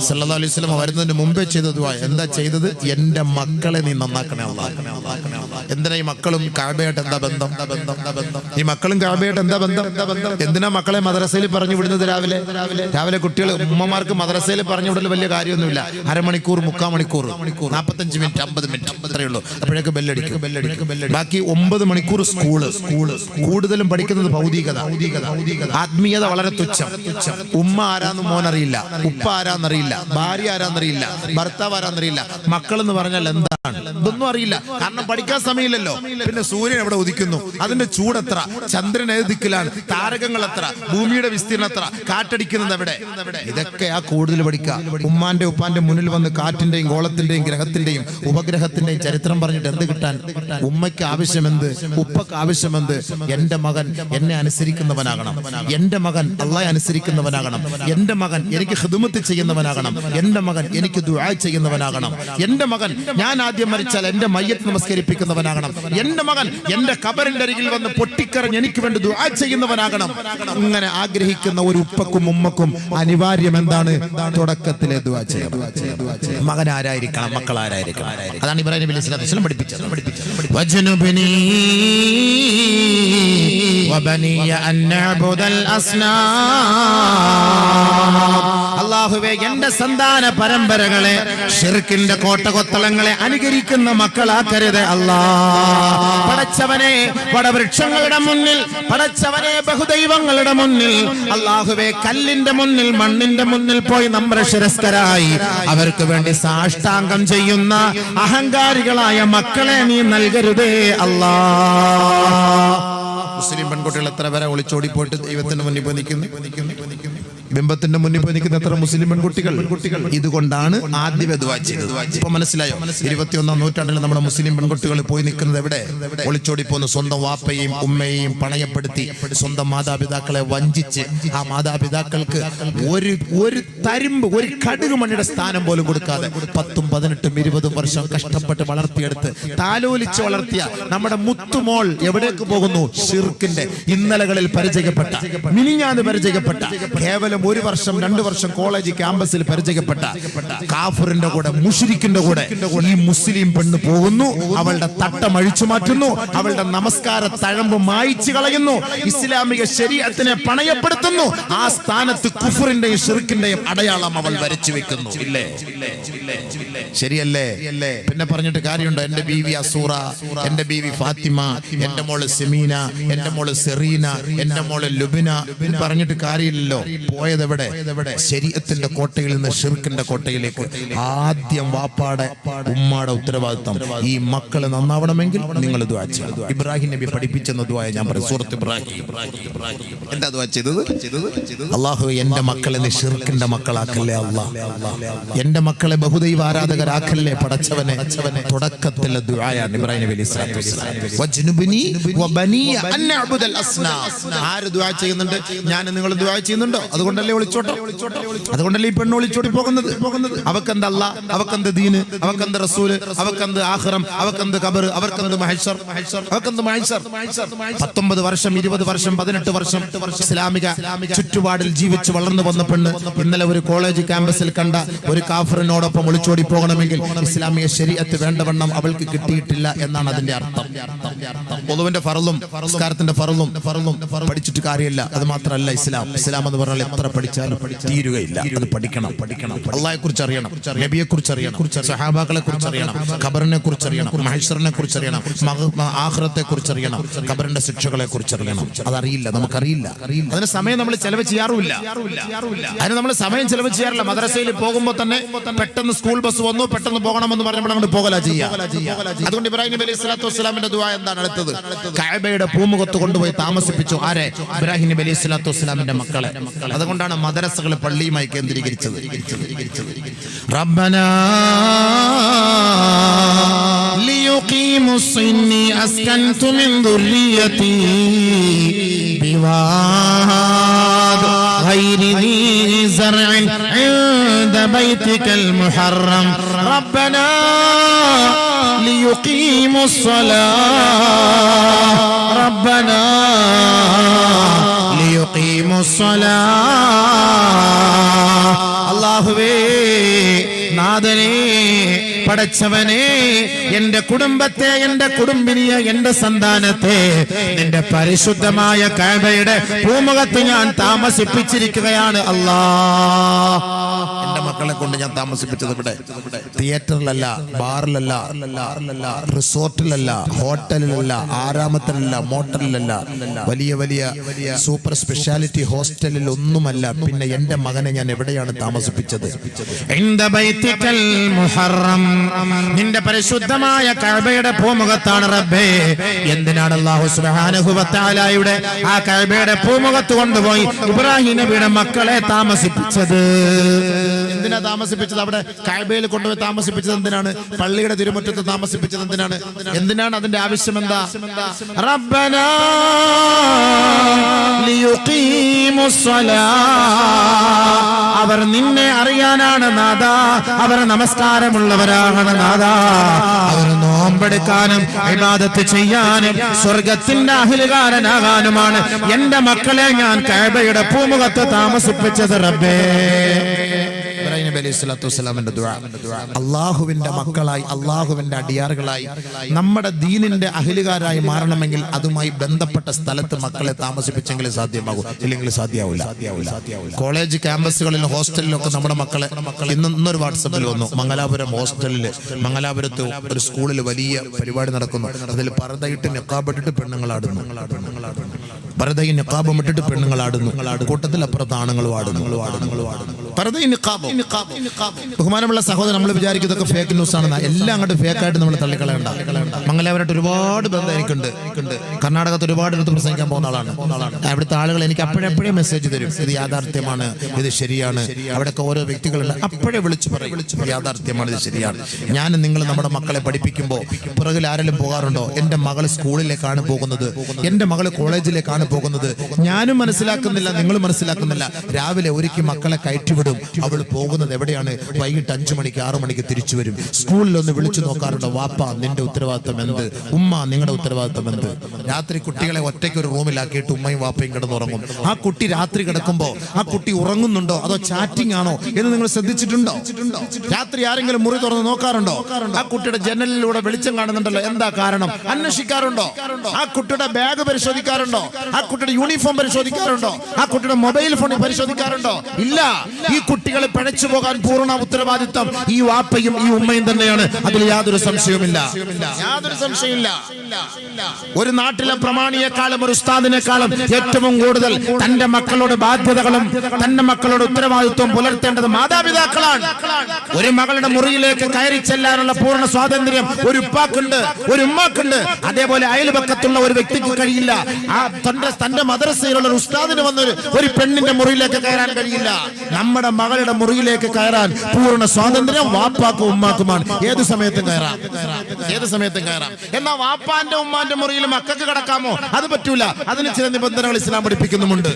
സ്വല്ലല്ലാഹു അലൈഹി വസല്ലം വരുന്നതിന് മുമ്പേ ചെയ്ത ദുആ. എന്താ ചെയ്തത്? എന്റെ മക്കളെ നീ നന്നാക്കണേ അല്ലാഹ്. എന്തിനാ ഈ മക്കളും കഅബയായിട്ട് എന്താ ബന്ധം? ഈ മക്കളും കഅബയായിട്ട് എന്താ ബന്ധം? എന്തിനാ മക്കളെ മദ്രസയിൽ പറഞ്ഞു വിടുന്നത്? രാവിലെ കുട്ടികൾ ഉമ്മമാർക്ക് മദ്രസയിൽ പറഞ്ഞു വിടൽ വലിയ കാര്യമൊന്നുമില്ല. അരമണിക്കൂർ, 3/4 മണിക്കൂർ, 45 മിനിറ്റ്, 50 മിനിറ്റ് അത്രയേ ഉള്ളൂ. അപ്പോഴേക്ക് ബെല്ലടിക്കും. ബാക്കി 9 മണിക്കൂർ സ്കൂള്. കൂടുതലും പഠിക്കുന്നത് ഭൗതികത, ആത്മീയത വളരെ തുച്ഛം. ഉമ്മ ആരാന്ന് മോനറിയില്ല, ഉപ്പ ആരാന്നറിയില്ല, ഭാര്യ ആരാന്നറിയില്ല, ഭർത്താവ് ആരാന്നറിയില്ല. മക്കൾ എന്ന് പറഞ്ഞാൽ എന്താണ് ഇതൊന്നും അറിയില്ല. കാരണം പഠിക്കാൻ സമയമില്ലല്ലോ. പിന്നെ സൂര്യൻ എവിടെ ഉദിക്കുന്നു, അതിന്റെ ചൂടെത്ര, ചന്ദ്രൻ ഏത് ദിക്കിലാണ്, താരകങ്ങൾ എത്ര, ഭൂമിയുടെ വിസ്തീർണം എത്ര, കാറ്റടിക്കുന്നത് എവിടെ, ഇതൊക്കെയാ കൂടുതൽ പഠിക്കുക. ഉമ്മാന്റെ ഉപ്പാന്റെ മുന്നിൽ വന്ന് കാറ്റിന്റെയും ഗോളത്തിന്റെയും ഗ്രഹത്തിന്റെയും ഉപഗ്രഹത്തിന്റെയും ചരിത്രം പറഞ്ഞിട്ട് എന്ത് കിട്ടാൻ? ഉമ്മയ്ക്ക് ആവശ്യമെന്ത്, ഉപ്പക്ക് ആവശ്യമെന്ത്? എന്റെ മകൻ എന്നെ അനുസരിക്കുന്നവനാകണം, എന്റെ മകൻ അല്ലാഹയെ അനുസരിക്കുന്നവനാകണം, എന്റെ മകൻ എനിക്ക് ഖിദ്മത്ത് ചെയ്യുന്നവനാകണം, എന്റെ മകൻ എനിക്ക് ദുആ ചെയ്യുന്നവനാകണം, എന്റെ മകൻ ഞാൻ ആദ്യം മരിച്ചാൽ എന്റെ മയ്യത്ത് നമസ്കരിപ്പിക്കുന്നവനാകണം, എന്റെ മകൻ എന്റെ ഖബറിന്റെ അരികിൽ വന്ന് പൊട്ടിക്കരഞ്ഞ് എനിക്ക് വേണ്ടി ദുആ ചെയ്യുന്നവനാകണം. ഇങ്ങനെ ആഗ്രഹിക്കുന്ന ഒരു ഉപ്പക്കും ഉമ്മക്കും അനിവാര്യം എന്താണ്? തുടക്കത്തിലെ ദുആ ചെയ്യണം. മകൻ ആരായിരിക്കണം, മക്കൾ ആരായിരിക്കണം? അതാണ് ഇബ്രാഹിം നബി അലൈഹി സ്വലാത്തു വസ്സലാം പഠിപ്പിച്ചത്. വജ്നുബ്നി വബനിയ അൻ നഅബുദൽ അസ്നാം. അല്ലാഹുവേ എന്റെ സന്താന പരമ്പരകളെ ശിർക്കിന്റെ കോട്ടകൊത്തളങ്ങളെ അനുകരിക്കുന്ന മക്കളാക്കരുത് അല്ലാഹ്. പടച്ചവനെ വടവൃക്ഷങ്ങളുടെ മുന്നിൽ, പടച്ചവനെ ബഹുദൈവങ്ങളുടെ മുന്നിൽ, അല്ലാഹുവേ കല്ലിന്റെ മുന്നിൽ, മണ്ണിന്റെ മുന്നിൽ പോയി നമ്രശിരസ്കരായി അവർക്ക് വേണ്ടി സാഷ്ടാംഗം ചെയ്യുന്ന അഹങ്കാരികളായ മക്കളെ നീ നൽകരുതേ അല്ലാഹ്. മുസ്ലിം പെൺകുട്ടികൾ എത്ര പേരെ ഒളിച്ചോടി പോയിട്ട് ദൈവത്തിന്റെ മുന്നിൽ പോയി നിൽക്കുന്നു, ബിംബത്തിന്റെ മുന്നിൽ പോയി നിൽക്കുന്ന എത്ര മുസ്ലിം പെൺകുട്ടികൾ. ഇതുകൊണ്ടാണ് ആദ്യമേ ദുആ ചെയ്തത്. ഇപ്പൊ മനസ്സിലായോ? 21ാം നൂറ്റാണ്ടിൽ നമ്മുടെ മുസ്ലിം പെൺകുട്ടികൾ പോയി നിൽക്കുന്നത് എവിടെ? ഒളിച്ചോടി പോകുന്നു. സ്വന്തം വാപ്പയെയും ഉമ്മയെയും പണയപ്പെടുത്തി, സ്വന്തം മാതാപിതാക്കളെ വഞ്ചിച്ച്, ആ മാതാപിതാക്കൾക്ക് ഒരു തരിമ്പ്, ഒരു കടുക് മണ്ണിയുടെ സ്ഥാനം പോലും കൊടുക്കാതെ 10, 18, 20 വർഷം കഷ്ടപ്പെട്ട് വളർത്തിയെടുത്ത് താലോലിച്ച് വളർത്തിയ നമ്മുടെ മുത്തുമോൾ എവിടേക്ക് പോകുന്നു? ഷിർക്കിന്റെ ഇന്നലകളിൽ പരിചയപ്പെട്ട, മിനിഞ്ഞാന്ന് പരിചയപ്പെട്ട, കേവലം 1 വർഷം 2 വർഷം കോളേജ് ക്യാമ്പസിൽ പരിചയപ്പെട്ട കാഫിറിന്റെ കൂടെ, മുശ്രിക്കിന്റെ കൂടെ ഈ മുസ്ലിം പെണ്ണ് പോകുന്നു. അവളുടെ തട്ടം അഴിച്ചു മാറ്റുന്നു, അവളുടെ നമസ്കാര തഴമ്പ് മായ്ച്ചു കളയുന്നു, ഇസ്ലാമിക ശരീഅത്തിനെ പണയപ്പെടുത്തുന്നു. ആ സ്ഥാനത്ത് കുഫറിന്റെയും ഷിർക്കിന്റെയും അടയാളം അവൾ വരച്ചു വെക്കുന്നു. ഇല്ലേ? ശരിയല്ലേ? പിന്നെ പറഞ്ഞിട്ട് കാര്യമുണ്ടോ? എന്റെ ബീവി അസൂറ, എന്റെ ബീവി ഫാത്തിമ, എന്റെ മോള് സെമീന, എന്റെ മോള് സെറീന, എന്റെ മോള് ലുബിന പറഞ്ഞിട്ട് കാര്യമില്ലല്ലോ. പോയത് പോയതെവിടെ? ശരീഅത്തിന്റെ കോട്ടയിൽ നിന്ന് ശിർക്കിന്റെ കോട്ടയിലേക്ക്. ആദ്യം വാപ്പാടെ ഉമ്മാടെ ഉത്തരവാദിത്തം. ഈ മക്കള് നന്നാവണമെങ്കിൽ നിങ്ങൾ ദുആ ചെയ്യണം. ഇബ്രാഹിം നബി പഠിപ്പിച്ചെന്ന ദുആ ഞാൻ പറയും. സൂറത്ത് ഇബ്രാഹിം. എന്താ ദുആ ചെയ്തത്? അല്ലാഹുവേ, എന്റെ മക്കളെ നീ ശിർക്കിന്റെ മക്കളാക്കല്ലേ അല്ലാഹ്. എന്റെ മക്കളെ ബഹുദൈവ ആരാധകരാക്കല്ലേ പടച്ചവനെ. തുടക്കത്തിലെ ദുആയാണ് ഇബ്രാഹിം നബി അലൈഹിസ്സലാത്തു വസ്സലാം. വജ്നുബ്നി വബനിയ അൻ നഅ്ബുദൽ അസ്നാം. ആര് ദുആ ചെയ്യുന്നുണ്ട്? ഞാൻ നിങ്ങൾ ദുആ ചെയ്യുന്നുണ്ടോ? അതുകൊണ്ടല്ലേ ഒളിച്ചോട്ടം, അതുകൊണ്ടല്ലേ ഈ പെണ്ണ് ഒളിച്ചോടി പോകുന്നത്. അവക്കെന്ത് അല്ലാഹ്, അവക്കെന്ത് ദീന്, അവക്കെന്ത് റസൂല്, അവക്കെന്ത് ആഖിറം, അവക്കെന്ത് ഖബർ, അവർക്കെന്ത് മഹ്ശർ, അവക്കെന്ത് മഹ്ശർ. 19 വർഷം 20 വർഷം 18 വർഷം ഇസ്ലാമിക ചുറ്റുപാടിൽ ജീവിച്ച് വളർന്നു വന്ന പെണ്ണ് ഇന്നലെ ഒരു കോളേജ് ക്യാമ്പസിൽ കണ്ട ഒരു കാഫിറിനോടൊപ്പം ഒളിച്ചോടി പോകണമെങ്കിൽ ഇസ്ലാമിക ശരീഅത്ത് വേണ്ടവണ്ണം അവൾക്ക് കിട്ടിയിട്ടില്ല എന്നാണ് അതിന്റെ അർത്ഥം. വുളുവിന്റെ ഫർളും നിസ്കാരത്തിന്റെ ഫർളും പഠിച്ചിട്ട് കാര്യമില്ല. അത് മാത്രമല്ല ഇസ്ലാം എന്ന് പറഞ്ഞാൽ എത്ര പഠിച്ചാലും തീരുകയില്ല. അത് പഠിക്കണം. അള്ളാഹയെ കുറിച്ച് അറിയണം, നബിയെ കുറിച്ച് അറിയണം, സഹാബാക്കളെ കുറിച്ച് അറിയണം, ഖബറിനെ കുറിച്ച് അറിയണം, മഹ്ശറിനെ കുറിച്ച് അറിയണം, ആഖിറത്തെ കുറിച്ച് അറിയണം, ഖബറിന്റെ ശിക്ഷകളെ കുറിച്ച് അറിയണം. അതറിയില്ല, നമുക്കറിയില്ല. അതിന് സമയം നമ്മൾ ചെലവ് ചെയ്യാറുമില്ല. അതിന് നമ്മൾ സമയം ചെലവ് ചെയ്യാറില്ല. മദ്രസയിൽ പോകുമ്പോൾ തന്നെ പെട്ടെന്ന് സ്കൂൾ ബസ് വന്നു, പെട്ടെന്ന് പോകണമെന്ന് പറഞ്ഞപ്പോൾ അങ്ങോട്ട് പോകലാ ചെയ്യാം. അതുകൊണ്ട് ഇബ്രാഹിം നബി അലൈഹി സ്വലാത്തു വസ്സലാമിന്റെ ദുആ എന്താണ് അടുത്തത്? കഅബയുടെ പൂമുഖത്ത് കൊണ്ടുപോയി താമസിപ്പിച്ചു. ആരെ? ഇബ്രാഹിം നബി അലൈഹി സ്വലാത്തു വസ്സലാമിന്റെ മക്കളെ. അതുകൊണ്ടാണ് മദ്രസകൾ പള്ളിയുമായി കേന്ദ്രീകരിച്ചത്. റബ്ബനാ ലിയുഖീമുസ് സിന്നി അസ്കൻതു മിൻ ദുർരിയതി ബിവാദ് ഗൈരി ദീ സർഇൻ ഇൻദ ബൈതികൽ മുഹറം റബ്ബനാ ലിയുഖീമുസ് സ്വലാഹ് റബ്ബനാ ലിയുഖീമുസ് സ്വലാഹ്. അല്ലാഹുവേ, നാഥനേ, പടച്ചവനെ, എന്റെ കുടുംബത്തെ, എന്റെ കുടുംബിനിയെ, എന്റെ സന്താനത്തെ നിന്റെ പരിശുദ്ധമായ കഅബയുടെ പൂമുഖത്ത് ഞാൻ താമസിപ്പിച്ചിരിക്കുകയാണ് അല്ലാഹ്. എന്റെ മക്കളെ കൊണ്ട് ഞാൻ താമസിപ്പിച്ചത് ഇവിടെ തിയേറ്ററിലല്ല, ബാറിലല്ല, റിസോർട്ടിലല്ല, ഹോട്ടലിലല്ല, ആരാമത്തിലല്ല, മോട്ടലിലല്ല, വലിയ വലിയ സൂപ്പർ സ്പെഷ്യാലിറ്റി ഹോസ്റ്റലിൽ ഒന്നുമല്ല. പിന്നെ എന്റെ മകനെ ഞാൻ എവിടെയാണ് താമസിപ്പിച്ചത്? ഇൻദ ബൈതികൽ മുഹറം, നിന്റെ പരിശുദ്ധമായ കഅബയുടെ പൂമുഖത്താണ് റബ്ബേ. എന്തിനാണ് അല്ലാഹു സുബ്ഹാനഹു വ തആലയുടെ ആ കഅബയുടെ പൂമുഖത്ത് കൊണ്ടുപോയി ഇബ്രാഹിം നബിയുടെ മക്കളെ താമസിപ്പിച്ചത്? എന്തിനാ താമസിപ്പിച്ചത്? അവിടെ കഅബയിൽ കൊണ്ടുപോയി താമസിപ്പിച്ചത് എന്തിനാണ്? പള്ളിയുടെ തിരുമുറ്റത്ത് താമസിപ്പിച്ചത് എന്തിനാണ്? അതിന്റെ ആവശ്യം എന്താ? റബ്ബനാ ലിയുഖീമുസ് സ്വലാഹ്, അവർ നിന്നെ അറിയാനാണ് നാഥാ, അവർ നമസ്കാരമുള്ളവരാണ് നാഥാ, അവർ നോമ്പെടുക്കാനും ഇബാദത്ത് ചെയ്യാനും സ്വർഗത്തിന്റെ അഹ്ലുകാരനാകാനുമാണ് എന്റെ മക്കളെ ഞാൻ കഅബയുടെ പൂമുഖത്ത് താമസിപ്പിച്ചത് റബ്ബേ. ഇബ്രാഹിം നബി അലൈഹി സ്വലാത്തു വസ്സലാമിന്റെ ദുആ. അല്ലാഹുവിന്റെ മക്കളായി, അല്ലാഹുവിന്റെ അടിയാറുകളായി, നമ്മുടെ ദീനിന്റെ അഹ്ലുകാരായി മാറണമെങ്കിൽ അതുമായി ബന്ധപ്പെട്ട സ്ഥലത്ത് മക്കളെ താമസിപ്പിച്ചെങ്കിൽ സാധ്യമാകും, ഇല്ലെങ്കിൽ സാധ്യമാവില്ല. കോളേജ് ക്യാമ്പസുകളിൽ, ഹോസ്റ്റലിലൊക്കെ നമ്മുടെ മക്കളെ, ഇന്നൊരു വാട്സപ്പിൽ വന്നു, മംഗലാപുരം ഹോസ്റ്റലിൽ, മംഗലാപുരത്ത് ഒരു സ്കൂളിൽ വലിയ പരിപാടി നടക്കുന്നു. അതിൽ പർദ്ദയിട്ട് നിഖാബിട്ടിട്ട് പെണ്ണുങ്ങളാടുന്നു. പർദ്ദയും നിഖാബും ഇട്ടിട്ട് പെണ്ണുങ്ങളാടുന്നു. കൂട്ടത്തിൽ അപ്പുറത്ത് ആണുങ്ങളും ആടുന്നു. പർദ്ദയും നിഖാബും. ബഹുമാനമുള്ള സഹോദരൻ, നമ്മൾ വിചാരിക്കും ഇതൊക്കെ ഫേക്ക് ന്യൂസ് ആണെന്ന്. എല്ലാം അങ്ങോട്ട് ഫേക്കായിട്ട് നമ്മൾ തള്ളിക്കളയണ്ട. മംഗലാപുരമായിട്ട് ഒരുപാട് ബന്ധം എനിക്കുണ്ട്. കർണാടകത്ത് ഒരുപാട് അടുത്ത് പ്രസംഗിക്കാൻ പോകുന്ന ആളാണ്. അവിടുത്തെ ആളുകൾ എനിക്ക് അപ്പോഴെപ്പോഴേ മെസ്സേജ് തരും, ഇത് യാഥാർത്ഥ്യമാണ്, ഇത് ശരിയാണ്. അവിടെയൊക്കെ ഓരോ വ്യക്തികളുണ്ട്, അപ്പോഴേ വിളിച്ചു പറയും യാഥാർത്ഥ്യമാണ്, ഇത് ശരിയാണ്. ഞാൻ നിങ്ങൾ നമ്മുടെ മക്കളെ പഠിപ്പിക്കുമ്പോൾ പുറകിൽ ആരെങ്കിലും പോകാറുണ്ടോ? എന്റെ മകൾ സ്കൂളിലേക്കാണ് പോകുന്നത്, എന്റെ മകൾ കോളേജിലേക്കാണ് പോകുന്നത്. ഞാനും മനസ്സിലാക്കുന്നില്ല, നിങ്ങൾ മനസ്സിലാക്കുന്നില്ല. രാവിലെ ഒരുക്കി മക്കളെ കയറ്റിവിടും. അവൾ പോകുന്നത് എവിടെയാണ്? വൈകിട്ട് 5 മണിക്ക് 6 മണിക്ക് തിരിച്ചു വരും. സ്കൂളിലൊന്ന് വിളിച്ചു നോക്കാറുണ്ടോ? വാപ്പ നിന്റെ ഉത്തരവാദിത്തം എന്ത്? ഉമ്മ നിങ്ങളുടെ ഉത്തരവാദിത്തം എന്ത്? രാത്രി കുട്ടികളെ ഒറ്റയ്ക്ക് ഒരു റൂമിലാക്കിയിട്ട് ഉമ്മയും വാപ്പയും കിടന്നുറങ്ങും. ആ കുട്ടി രാത്രി കിടക്കുമ്പോൾ ആ കുട്ടി ഉറങ്ങുന്നുണ്ടോ അതോ ചാറ്റിംഗ് ആണോ എന്ന് നിങ്ങൾ ശ്രദ്ധിച്ചിട്ടുണ്ടോ? രാത്രി ആരെങ്കിലും മുറി തുറന്ന് നോക്കാറുണ്ടോ? ആ കുട്ടിയുടെ ജനലിലൂടെ വെളിച്ചം കാണുന്നുണ്ടല്ലോ, എന്താ കാരണം? അന്വേഷിക്കാറുണ്ടോ? ആ കുട്ടിയുടെ ബാഗ് പരിശോധിക്കാറുണ്ടോ? ആ കുട്ടിയുടെ യൂണിഫോം പരിശോധിക്കാറുണ്ടോ? ആ കുട്ടിയുടെ മൊബൈൽ ഫോൺ പരിശോധിക്കാറുണ്ടോ? ഇല്ല. ഈ കുട്ടികളെ പിഴച്ചു പോകാൻ പൂർണ്ണ ഉത്തരവാദിത്വം ഈ വാപ്പയും ഈ ഉമ്മയും തന്നെയാണ്. അതിൽ യാതൊരു സംശയവുമില്ല. ഒരു നാട്ടിലെ പ്രമാണിയെക്കാളും ഒരു ഉസ്താദിനേക്കാളും ഏറ്റവും കൂടുതൽ തന്റെ മക്കളോട് ബാധ്യതകളും തന്റെ മക്കളോട് ഉത്തരവാദിത്വം പുലർത്തേണ്ടത് മാതാപിതാക്കളാണ്. ഒരു മകളുടെ മുറിയിലേക്ക് കയറി ചെല്ലാനുള്ള പൂർണ്ണ സ്വാതന്ത്ര്യം ഒരു ഉപ്പാക്കുണ്ട്, ഒരു ഉമ്മാക്കുണ്ട്. അതേപോലെ അയൽപക്കത്തുള്ള ഒരു വ്യക്തിക്ക് കഴിയില്ല. ആ തന്റെ മദ്രസയിലുള്ള ഒരു ഉസ്താദിന് വന്ന ഒരു പെണ്ണിന്റെ മുറിയിലേക്ക് കയറാൻ കഴിയില്ല. നമ്മുടെ മകളുടെ മുറിയിലേക്ക് കയറാൻ പൂർണ്ണ സ്വാതന്ത്ര്യം വാപ്പാക്കും ഉമ്മാക്കുമാണ്. ഏത് സമയത്തും കയറാം. എന്നാൽ വാപ്പാന്റെ ഉമ്മാന്റെ മുറിയിൽ മക്കൾക്ക് കടക്കാമോ? അത് പറ്റൂല. അതിന് ചില നിബന്ധനകൾ ഇസ്ലാം പഠിപ്പിക്കുന്നുമുണ്ട്.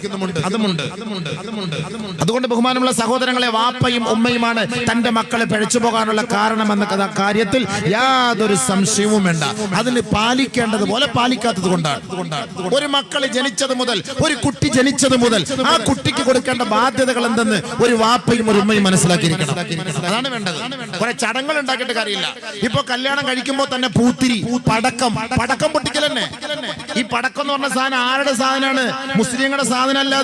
അതുകൊണ്ട് ബഹുമാനമുള്ള സഹോദരങ്ങളെ, വാപ്പയും ഉമ്മയുമാണ് തന്റെ മക്കളെ പിഴച്ചു പോകാനുള്ള കാരണം എന്ന കാര്യത്തിൽ യാതൊരു സംശയവും വേണ്ട. അതിന് പാലിക്കേണ്ടതുപോലെ പാലിക്കാത്തത് കൊണ്ടാണ്. ഒരു മക്കൾ ജനിച്ചത് മുതൽ, ഒരു കുട്ടി ജനിച്ചത് മുതൽ ആ കുട്ടിക്ക് കൊടുക്കേണ്ട ബാധ്യതകൾ എന്തെന്ന് ഒരു വാപ്പയും ഒരു ഉമ്മയും മനസ്സിലാക്കിയിരിക്കണം. അതാണ് വേണ്ടത്. കുറെ ചടങ്ങുകൾ ഉണ്ടാക്കിയിട്ട് കാര്യമില്ല. ഇപ്പൊ കല്യാണം കഴിക്കുമ്പോൾ തന്നെ പൂത്തിരി, പടക്കം പൊട്ടിക്കൽ തന്നെ. ഈ പടക്കം എന്ന് പറഞ്ഞ സാധനം ആരുടെ സാധനമാണ്? മുസ്ലിങ്ങളുടെ സാധനമല്ല.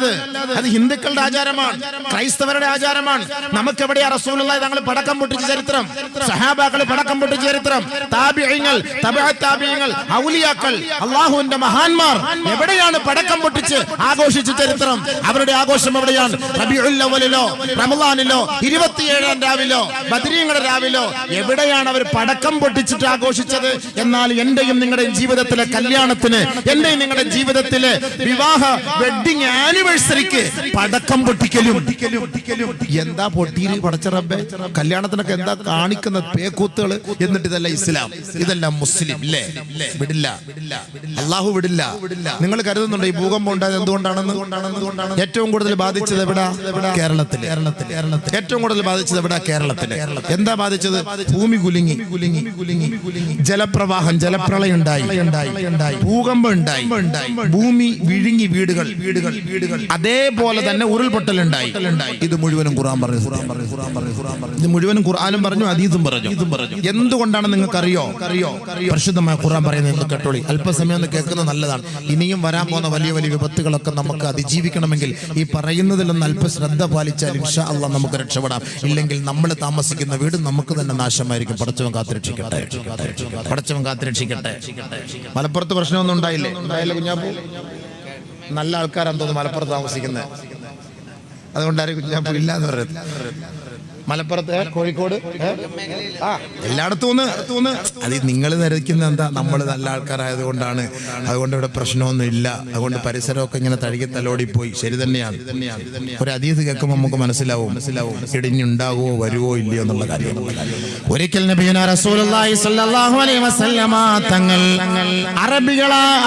അത് ഹിന്ദുക്കളുടെ ആചാരമാണ്, ക്രൈസ്തവരുടെ ആചാരമാണ്. നമുക്ക് എവിടെയാ റസൂലുള്ളാഹി തങ്ങൾ പടക്കം പൊട്ടിച്ച ചരിത്രം? സഹാബാക്കൾ പടക്കം പൊട്ടിച്ച ചരിത്രം, താബിഈങ്ങൾ, തബഅത് താബിഈങ്ങൾ, ഔലിയാക്കൾ, അല്ലാഹുവിന്റെ മഹാന്മാർ എവിടെയാണ് പടക്കം പൊട്ടിച്ച് ആഘോഷിച്ച ചരിത്രം? അവരുടെ ആഘോഷം എവിടെയാണ്? റബീഉൽ അവ്വലിലോ റമളാനിലോ 27-ാം രാവിലോ ബദ്രീങ്ങളുടെ രാവിലോ എവിടെയാണ് അവർ പടക്കം പൊട്ടിച്ചിട്ട് ആഘോഷിച്ചത്? എന്നാൽ എന്റെയും നിങ്ങളുടെയും ജീവിതത്തിലെ കല്യാണത്തിന്, എന്റെയും നിങ്ങളുടെ ജീവിതത്തിലെ വിവാഹ വെഡിങ് ആനിവേഴ്സറിക്ക് പടക്കം പൊട്ടിക്കലും എന്താ പൊട്ടിയിൽ പടച്ച റബ്ബേ? കല്യാണത്തിനൊക്കെ എന്താ കാണിക്കുന്ന പേക്കൂത്തുകൾ? എന്നിട്ട് ഇതല്ല ഇസ്ലാം, ഇതെല്ലാം മുസ്ലിം. ഇല്ലേ? വിടില്ല, അള്ളാഹു വിടില്ല. നിങ്ങൾ കരുതുന്നുണ്ട് ഈ ഭൂകമ്പം ഉണ്ടായത് എന്തുകൊണ്ടാണെന്ന്? ഏറ്റവും കൂടുതൽ ബാധിച്ചത് എവിടാ? കേരളത്തിൽ. ഏറ്റവും കൂടുതൽ ബാധിച്ചത് എവിടാ? കേരളത്തിൽ. എന്താ ബാധിച്ചത്? ഭൂമി കുലുങ്ങി, ജലപ്രവാഹം, ജലപ്രളയം ഉണ്ടായി, ഭൂകമ്പം ഉണ്ടായി, ഭൂമി വിഴുങ്ങി വീടുകൾ. അതേപോലെ തന്നെ ഉരുൾപൊട്ടൽ ഉണ്ടായി. ഇത് മുഴുവനും ഖുർആൻ പറഞ്ഞു. ഇത് മുഴുവനും ഖുർആനും പറഞ്ഞു, ഹദീസും പറഞ്ഞു. എന്തുകൊണ്ടാണ് നിങ്ങൾക്ക് അറിയോ? പരിശുദ്ധമായ ഖുർആൻ പറയുന്നത് കേട്ടോളി. അല്പസമയം ഒന്ന് കേൾക്കുന്നത് നല്ലതാണ്. ഇനിയും വരാൻ പോകുന്ന വലിയ വലിയ വിപത്തുകളൊക്കെ നമുക്ക് അതിജീവിക്കണമെങ്കിൽ ഈ പറയുന്നതിലൊന്ന് അല്പം ശ്രദ്ധ പാലിച്ചാൽ ഇൻഷാ അല്ലാഹ് നമുക്ക് രക്ഷപ്പെടാം. ഇല്ലെങ്കിൽ നമ്മൾ താമസിക്കുന്ന വീട് നമുക്ക് തന്നെ നാശമായിരിക്കും. പടച്ചവൻ കാത്തുരക്ഷിക്കട്ടെ. മലപ്പുറത്ത് പ്രശ്നമൊന്നും ഉണ്ടായില്ലേ? കുഞ്ഞാപ്പൂ നല്ല ആൾക്കാരാന്ന് തോന്നുന്നു മലപ്പുറത്ത് താമസിക്കുന്നത്. അതുകൊണ്ടായിരിക്കും കുഞ്ഞാപ്പൂ ഇല്ല എന്ന് പറയുന്നത്. മലപ്പുറത്ത്, കോഴിക്കോട്, എല്ലായിടത്തും അത് നിങ്ങൾ ധരിക്കുന്ന എന്താ? നമ്മൾ നല്ല ആൾക്കാരായത് കൊണ്ടാണ്, അതുകൊണ്ട് ഇവിടെ പ്രശ്നമൊന്നും ഇല്ല, അതുകൊണ്ട് പരിസരമൊക്കെ ഇങ്ങനെ തഴുകി തലോടിപ്പോയി. ശരി തന്നെയാണ്. ഒരു ഹദീസ് കേൾക്കുമ്പോൾ നമുക്ക് മനസ്സിലാവും ഇടിഞ്ഞുണ്ടാകുമോ വരുവോ ഇല്ലയോ എന്നുള്ള കാര്യം. ഒരിക്കൽ നബിയുനാ റസൂലുള്ളാഹി സ്വല്ലല്ലാഹു അലൈഹി വസല്ലമ തങ്ങൾ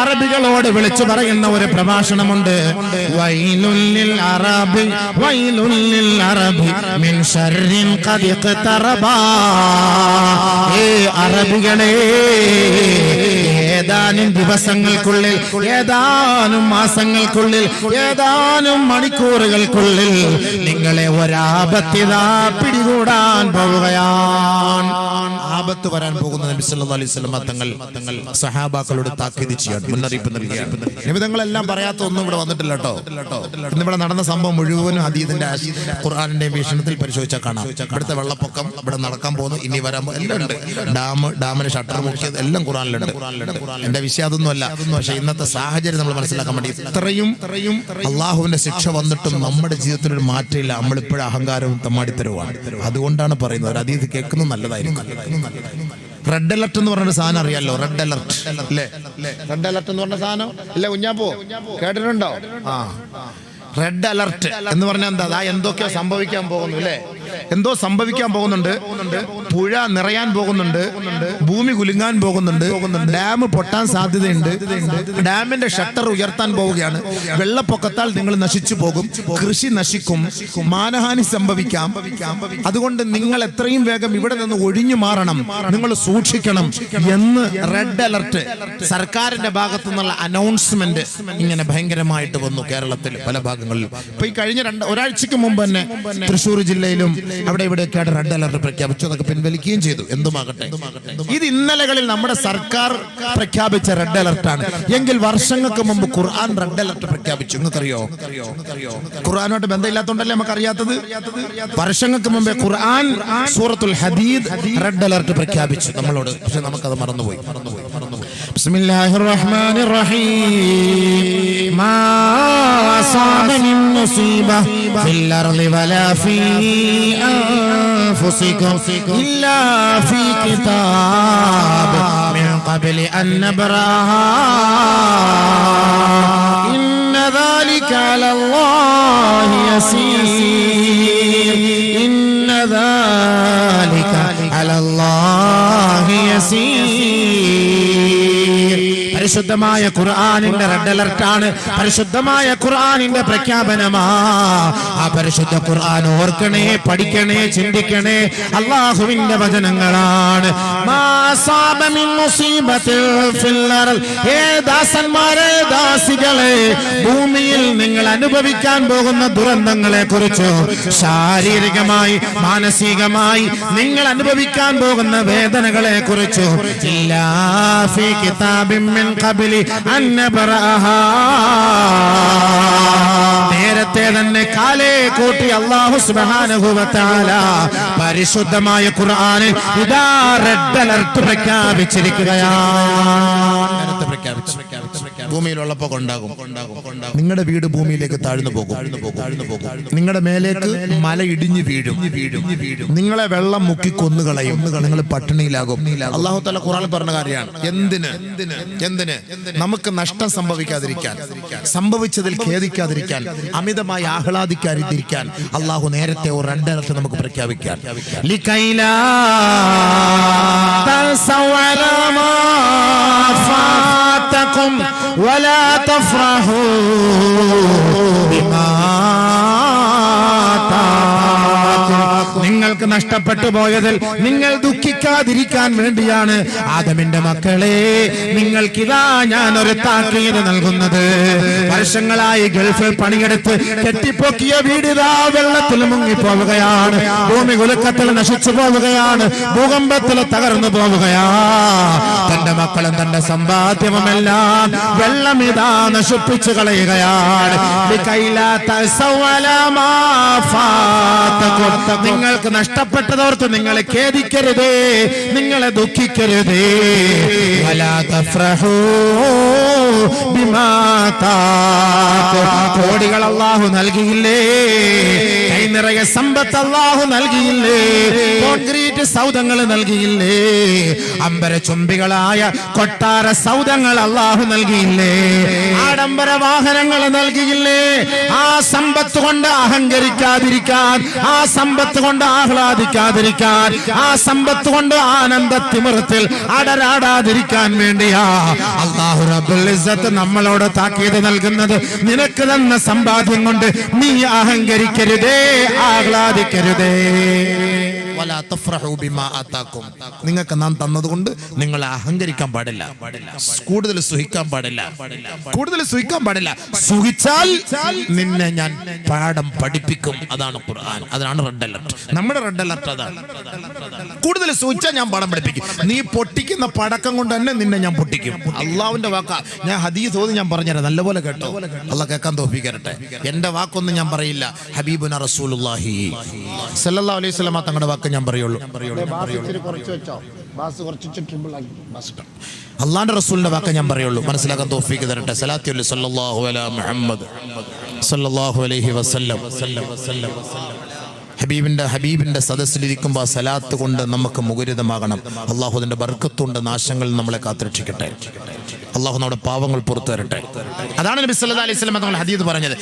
അറബികളോട് വിളിച്ചു പറയുന്ന ഒരു പ്രഭാഷണമുണ്ട്. വൈലുൽ ലിൽ അറബി വൈലുൽ ലിൽ അറബി മിൻ ശർരി അറബികളെ, ഏതാനും ദിവസങ്ങൾക്കുള്ളിൽ, ഏതാനും മാസങ്ങൾക്കുള്ളിൽ, ഏതാനും മണിക്കൂറുകൾക്കുള്ളിൽ നിങ്ങളെ ഒരാപത്തിതാ പിടികൂടാൻ പോവുകയാണ്. ആപത്ത് വരാൻ പോകുന്ന നബി സല്ലല്ലാഹു അലൈഹി വസല്ലം തങ്ങൾ സഹാബാക്കളോട് താക്കീത് ചെയ്യാൻ മുന്നറിയിപ്പ് നൽകുകയാണ്. നിമിതങ്ങളെല്ലാം പറയാത്ത ഒന്നും ഇവിടെ വന്നിട്ടില്ല കേട്ടോ. ഇന്നിവിടെ നടന്ന സംഭവം മുഴുവനും ഹദീസിന്റെ ഖുർആനിന്റെ വീക്ഷണത്തിൽ പരിശോധിച്ചാൽ കാണാം. ഇവിടുത്തെ വെള്ളപ്പൊക്കം, ഇവിടെ നടക്കാൻ പോകുന്നു, ഇനി വരാൻ എല്ലാം ഉണ്ട്. ഡാമിന് ഷട്ടർ മുക്കിയത് എല്ലാം ഖുർആനിലുണ്ട്. എന്റെ വിഷയം അതൊന്നും അല്ല. പക്ഷെ ഇന്നത്തെ സാഹചര്യം നമ്മൾ മനസ്സിലാക്കാൻ വേണ്ടി ഇത്രയും അള്ളാഹുവിന്റെ ശിക്ഷ വന്നിട്ടും നമ്മുടെ ജീവിതത്തിൽ ഒരു മാറ്റമില്ല. നമ്മളിപ്പോഴും അഹങ്കാരവും തമ്മാടിത്തരവുമാണ്. അതുകൊണ്ടാണ് പറയുന്നത് ഒരു ഹദീസ് കേൾക്കുന്നത് നല്ലതായിരിക്കും. റെഡ് അലർട്ട് എന്ന് പറഞ്ഞൊരു സാധനം അറിയാലോ? റെഡ് അലർട്ട് അല്ലേ? റെഡ് അലർട്ട് എന്ന് പറഞ്ഞ സാധനം ഇല്ല കുഞ്ഞാപ്പോ? കേട്ടിട്ടുണ്ടോ? റെഡ് അലർട്ട് എന്ന് പറഞ്ഞാൽ എന്താ? എന്തൊക്കെയോ സംഭവിക്കാൻ പോകുന്നു അല്ലേ? എന്തോ സംഭവിക്കാൻ പോകുന്നുണ്ട്. പുഴ നിറയാൻ പോകുന്നുണ്ട്, ഭൂമി കുലുങ്ങാൻ പോകുന്നുണ്ട്, ഡാം പൊട്ടാൻ സാധ്യതയുണ്ട്, ഡാമിന്റെ ഷട്ടർ ഉയർത്താൻ പോവുകയാണ്, വെള്ളപ്പൊക്കത്താൽ നിങ്ങൾ നശിച്ചു പോകും, കൃഷി നശിക്കും, മാനഹാനി സംഭവിക്കാം. അതുകൊണ്ട് നിങ്ങൾ എത്രയും വേഗം ഇവിടെ നിന്ന് ഒഴിഞ്ഞു മാറണം, നിങ്ങൾ സൂക്ഷിക്കണം എന്ന് റെഡ് അലർട്ട് സർക്കാരിന്റെ ഭാഗത്തു നിന്നുള്ള അനൗൺസ്മെന്റ് ഇങ്ങനെ ഭയങ്കരമായിട്ട് വന്നു കേരളത്തിൽ പല ഭാഗങ്ങളിലും. ഇപ്പൊ ഈ കഴിഞ്ഞ ഒരാഴ്ചക്ക് മുമ്പ് തന്നെ തൃശ്ശൂർ ജില്ലയിലും അവിടെ ഇവിടെയൊക്കെ റെഡ് അലർട്ട് പ്രഖ്യാപിച്ചു. അതൊക്കെ പിൻവലിക്കുകയും ചെയ്തു. എന്തുമാകട്ടെ, ഇത് ഇന്നലകളിൽ നമ്മുടെ സർക്കാർ പ്രഖ്യാപിച്ച റെഡ് അലർട്ടാണ്. എങ്കിൽ വർഷങ്ങൾക്ക് മുമ്പ് ഖുർആൻ റെഡ് അലർട്ട് പ്രഖ്യാപിച്ചു. നിങ്ങൾക്കറിയോ? ഖുർആനുമായിട്ട് ബന്ധമില്ലാത്തതുകൊണ്ടല്ലേ നമുക്ക് അറിയാത്തത്. വർഷങ്ങൾക്ക് മുമ്പേ ഖുർആൻ സൂറത്തുൽ ഹദീദ് റെഡ് അലർട്ട് പ്രഖ്യാപിച്ചു നമ്മളോട്. പക്ഷെ നമുക്കത് മറന്നുപോയി. ബിസ്മില്ലാഹിർ റഹ്മാനിർ റഹീം മാ അസാബ മിൻ മുസീബ ഫിൽ അർളി വലാ ഫീ അൻഫുസികും ഇല്ലാ ഫീ കിതാബ് മിൻ ഖബ്ലി അൻ നബ്റാഹാ ഇന്ന ദാലിക അലല്ലാഹി യസീർ ഇന്ന ദാലിക അലല്ലാഹി യസീർ. പരിശുദ്ധമായ ഖുർആനിന്റെ റെഡ് അലർട്ടാണ്, പരിശുദ്ധമായ ഖുർആനിന്റെ പ്രഖ്യാപനമാ. ആ പരിശുദ്ധ ഖുർആൻ ഓർക്കണേ, പഠിക്കണേ, ചിന്തിക്കണേ. അല്ലാഹുവിന്റെ വചനങ്ങളാണ്. മാ അസാബ മിൻ മുസീബത്തിൽ ഫിൽ അർള്. ദാസന്മാരെ, ദാസികളെ, ഭൂമിയിൽ നിങ്ങൾ അനുഭവിക്കാൻ പോകുന്ന ദുരന്തങ്ങളെ കുറിച്ച്, ശാരീരികമായി മാനസികമായി നിങ്ങൾ അനുഭവിക്കാൻ പോകുന്ന വേദനകളെ കുറിച്ച് ഇല്ലാ ഫീ കിതാബിൻ മിൻ ഖബ്ലി അൻ നബ്റാഹാ, നേരത്തെ തന്നെ കാലേ കൂട്ടി അല്ലാഹു സുബ്ഹാനഹു വ തആല പരിശുദ്ധമായ ഖുർആനിൽ ഇതാ റെഡ് അലർട്ട് പ്രഖ്യാപിച്ചിരിക്കുകയാണ്. ഭൂമിയിലുള്ളപ്പോ ഉണ്ടാകും. നിങ്ങളുടെ വീട് ഭൂമിയിലേക്ക് താഴ്ന്നു പോകും. നിങ്ങളുടെ മേലേക്ക് മല ഇടിഞ്ഞു വീഴും. നിങ്ങളെ വെള്ളം മുക്കി കൊന്നുകളയും. നിങ്ങൾ പട്ടിണിയിലാകും. അല്ലാഹു തആല ഖുർആനിൽ പറഞ്ഞ കാര്യമാണ്. എന്തിന് നമുക്ക് നഷ്ടം സംഭവിക്കാതിരിക്കാൻ, സംഭവിച്ചതിൽ ഖേദിക്കാതിരിക്കാൻ, അമിതമായി ആഹ്ലാദിക്കാതിരിക്കാൻ അല്ലാഹു നേരത്തെ ഒരു റെഡ് അലർട്ട് നമുക്ക് പ്രഖ്യാപിക്കാൻ. ലികൈലാ തസവല മാ ഫാതകും വലാ തഫ്റഹൂ ബിമാ നിങ്ങൾക്ക് നഷ്ടപ്പെട്ടു പോയതിൽ നിങ്ങൾ ദുഃഖിക്കാതിരിക്കാൻ വേണ്ടിയാണ് ആദമിന്റെ മക്കളെ നിങ്ങൾക്കിതാ ഞാൻ ഒരു താക്കീത് നൽകുന്നത്. വർഷങ്ങളായി ഗൾഫിൽ പണിയെടുത്ത് കെട്ടിപ്പൊക്കിയ വീടിതാ വെള്ളത്തിൽ മുങ്ങിപ്പോവുകയാണ്. ഭൂമി കുലുക്കത്തിൽ നശിച്ചു പോവുകയാണ്. ഭൂകമ്പത്തിൽ തകർന്നു പോവുകയാ. തന്റെ മക്കളും തന്റെ സമ്പാദ്യവുമെല്ലാം വെള്ളം ഇതാ നശിപ്പിച്ചു കളയുകയാണ്. നിങ്ങൾക്ക് നഷ്ടപ്പെട്ടതോർത്ത് നിങ്ങളെ ഖേദിക്കരുതേ, നിങ്ങളെ ദുഃഖിക്കരുതേ. വലാ തഫ്റഹൂ ബിമാ കോടികൾ അല്ലാഹു നൽകിയില്ലേ, കൈ നിറയെ സമ്പത്ത് അല്ലാഹു നൽകിയില്ലേ, കോൺക്രീറ്റ് സൗധങ്ങൾ നൽകിയില്ലേ, അമ്പര ചുംബികളായ കൊട്ടാര സൗധങ്ങൾ അല്ലാഹു നൽകിയില്ലേ, ആഡംബര വാഹനങ്ങൾ നൽകിയില്ലേ. ആ സമ്പത്ത് കൊണ്ട് അഹങ്കരിക്കാതിരിക്കാൻ, ആ സമ്പത്ത് കൊണ്ട് ആഹ്ലാദിക്കാതിരിക്കാൻ, ആ സമ്പത്ത് കൊണ്ട് ആനന്ദ തിമിർത്തിൽ അടരാടാതിരിക്കാൻ വേണ്ടിയാ അല്ലാഹു റബ്ബുൽ ഇസ്സത്ത് നമ്മളോട് താക്കീത് നൽകുന്നത്. നിനക്ക് തന്ന സമ്പാദ്യം കൊണ്ട് നീ അഹങ്കരിക്കരുതേ, ആഹ്ലാദിക്കരുതേ. നിങ്ങൾക്ക് നാം തന്നതുകൊണ്ട് നിങ്ങൾ അഹങ്കരിക്കാൻ പാടില്ല, കൂടുതൽ സുഖിക്കാൻ പാടില്ല, കൂടുതൽ സുഖിക്കാൻ പാടില്ല. സുഖിച്ചാൽ നിന്നെ ഞാൻ പാഠം പഠിപ്പിക്കും. അതാണ് ഖുർആൻ, അതാണ് റെഡ് അലർട്ട്. നമ്മുടെ റെഡ് അലർട്ട് അതാണ്. കൂടുതൽ സുഖിച്ചാൽ ഞാൻ പാഠം പഠിപ്പിക്കും. നീ പൊട്ടിക്കുന്ന പടക്കം കൊണ്ട് തന്നെ നിന്നെ ഞാൻ പൊട്ടിക്കും. അള്ളാഹുവിന്റെ വാക്കാ. ഞാൻ ഹദീസ് ഓതി ഞാൻ പറഞ്ഞുതരാം, നല്ലപോലെ കേട്ടോ. അള്ളാഹ് കേൾക്കാൻ തൗഫീഖ് തരട്ടെ. എന്റെ വാക്കൊന്നും ഞാൻ പറയില്ല, ഹബീബുന റസൂലുള്ളാഹി സ്വല്ലല്ലാഹു അലൈഹി വസല്ലം തങ്ങളുടെ വാക്ക് ഞാൻ പറയുള്ളൂ. അള്ളാന്റെ റസൂലിന്റെ വാക്ക് ഞാൻ പറയുള്ളൂ. മനസ്സിലാക്കാൻ തൗഫീഖ് തരട്ടെ. സലാത്തു സല്ലല്ലാഹു അലാ മുഹമ്മദ് സല്ലല്ലാഹു അലൈഹി വസല്ലം. ഹബീബിന്റെ സദസ്സിലിരിക്കുമ്പോൾ സലാത്ത് കൊണ്ട് നമുക്ക് മുഖരിതമാകണം. അള്ളാഹു അതിന്റെ ബർക്കത്തുണ്ട് നാശങ്ങളിൽ നമ്മളെ കാത്തുരക്ഷിക്കട്ടെ. അള്ളാഹു നമ്മുടെ പാവങ്ങൾ പുറത്തു തരട്ടെ. അതാണ് നബി സല്ലല്ലാഹു അലൈഹി വസല്ലം തങ്ങൾ ഹദീസ് പറഞ്ഞത്.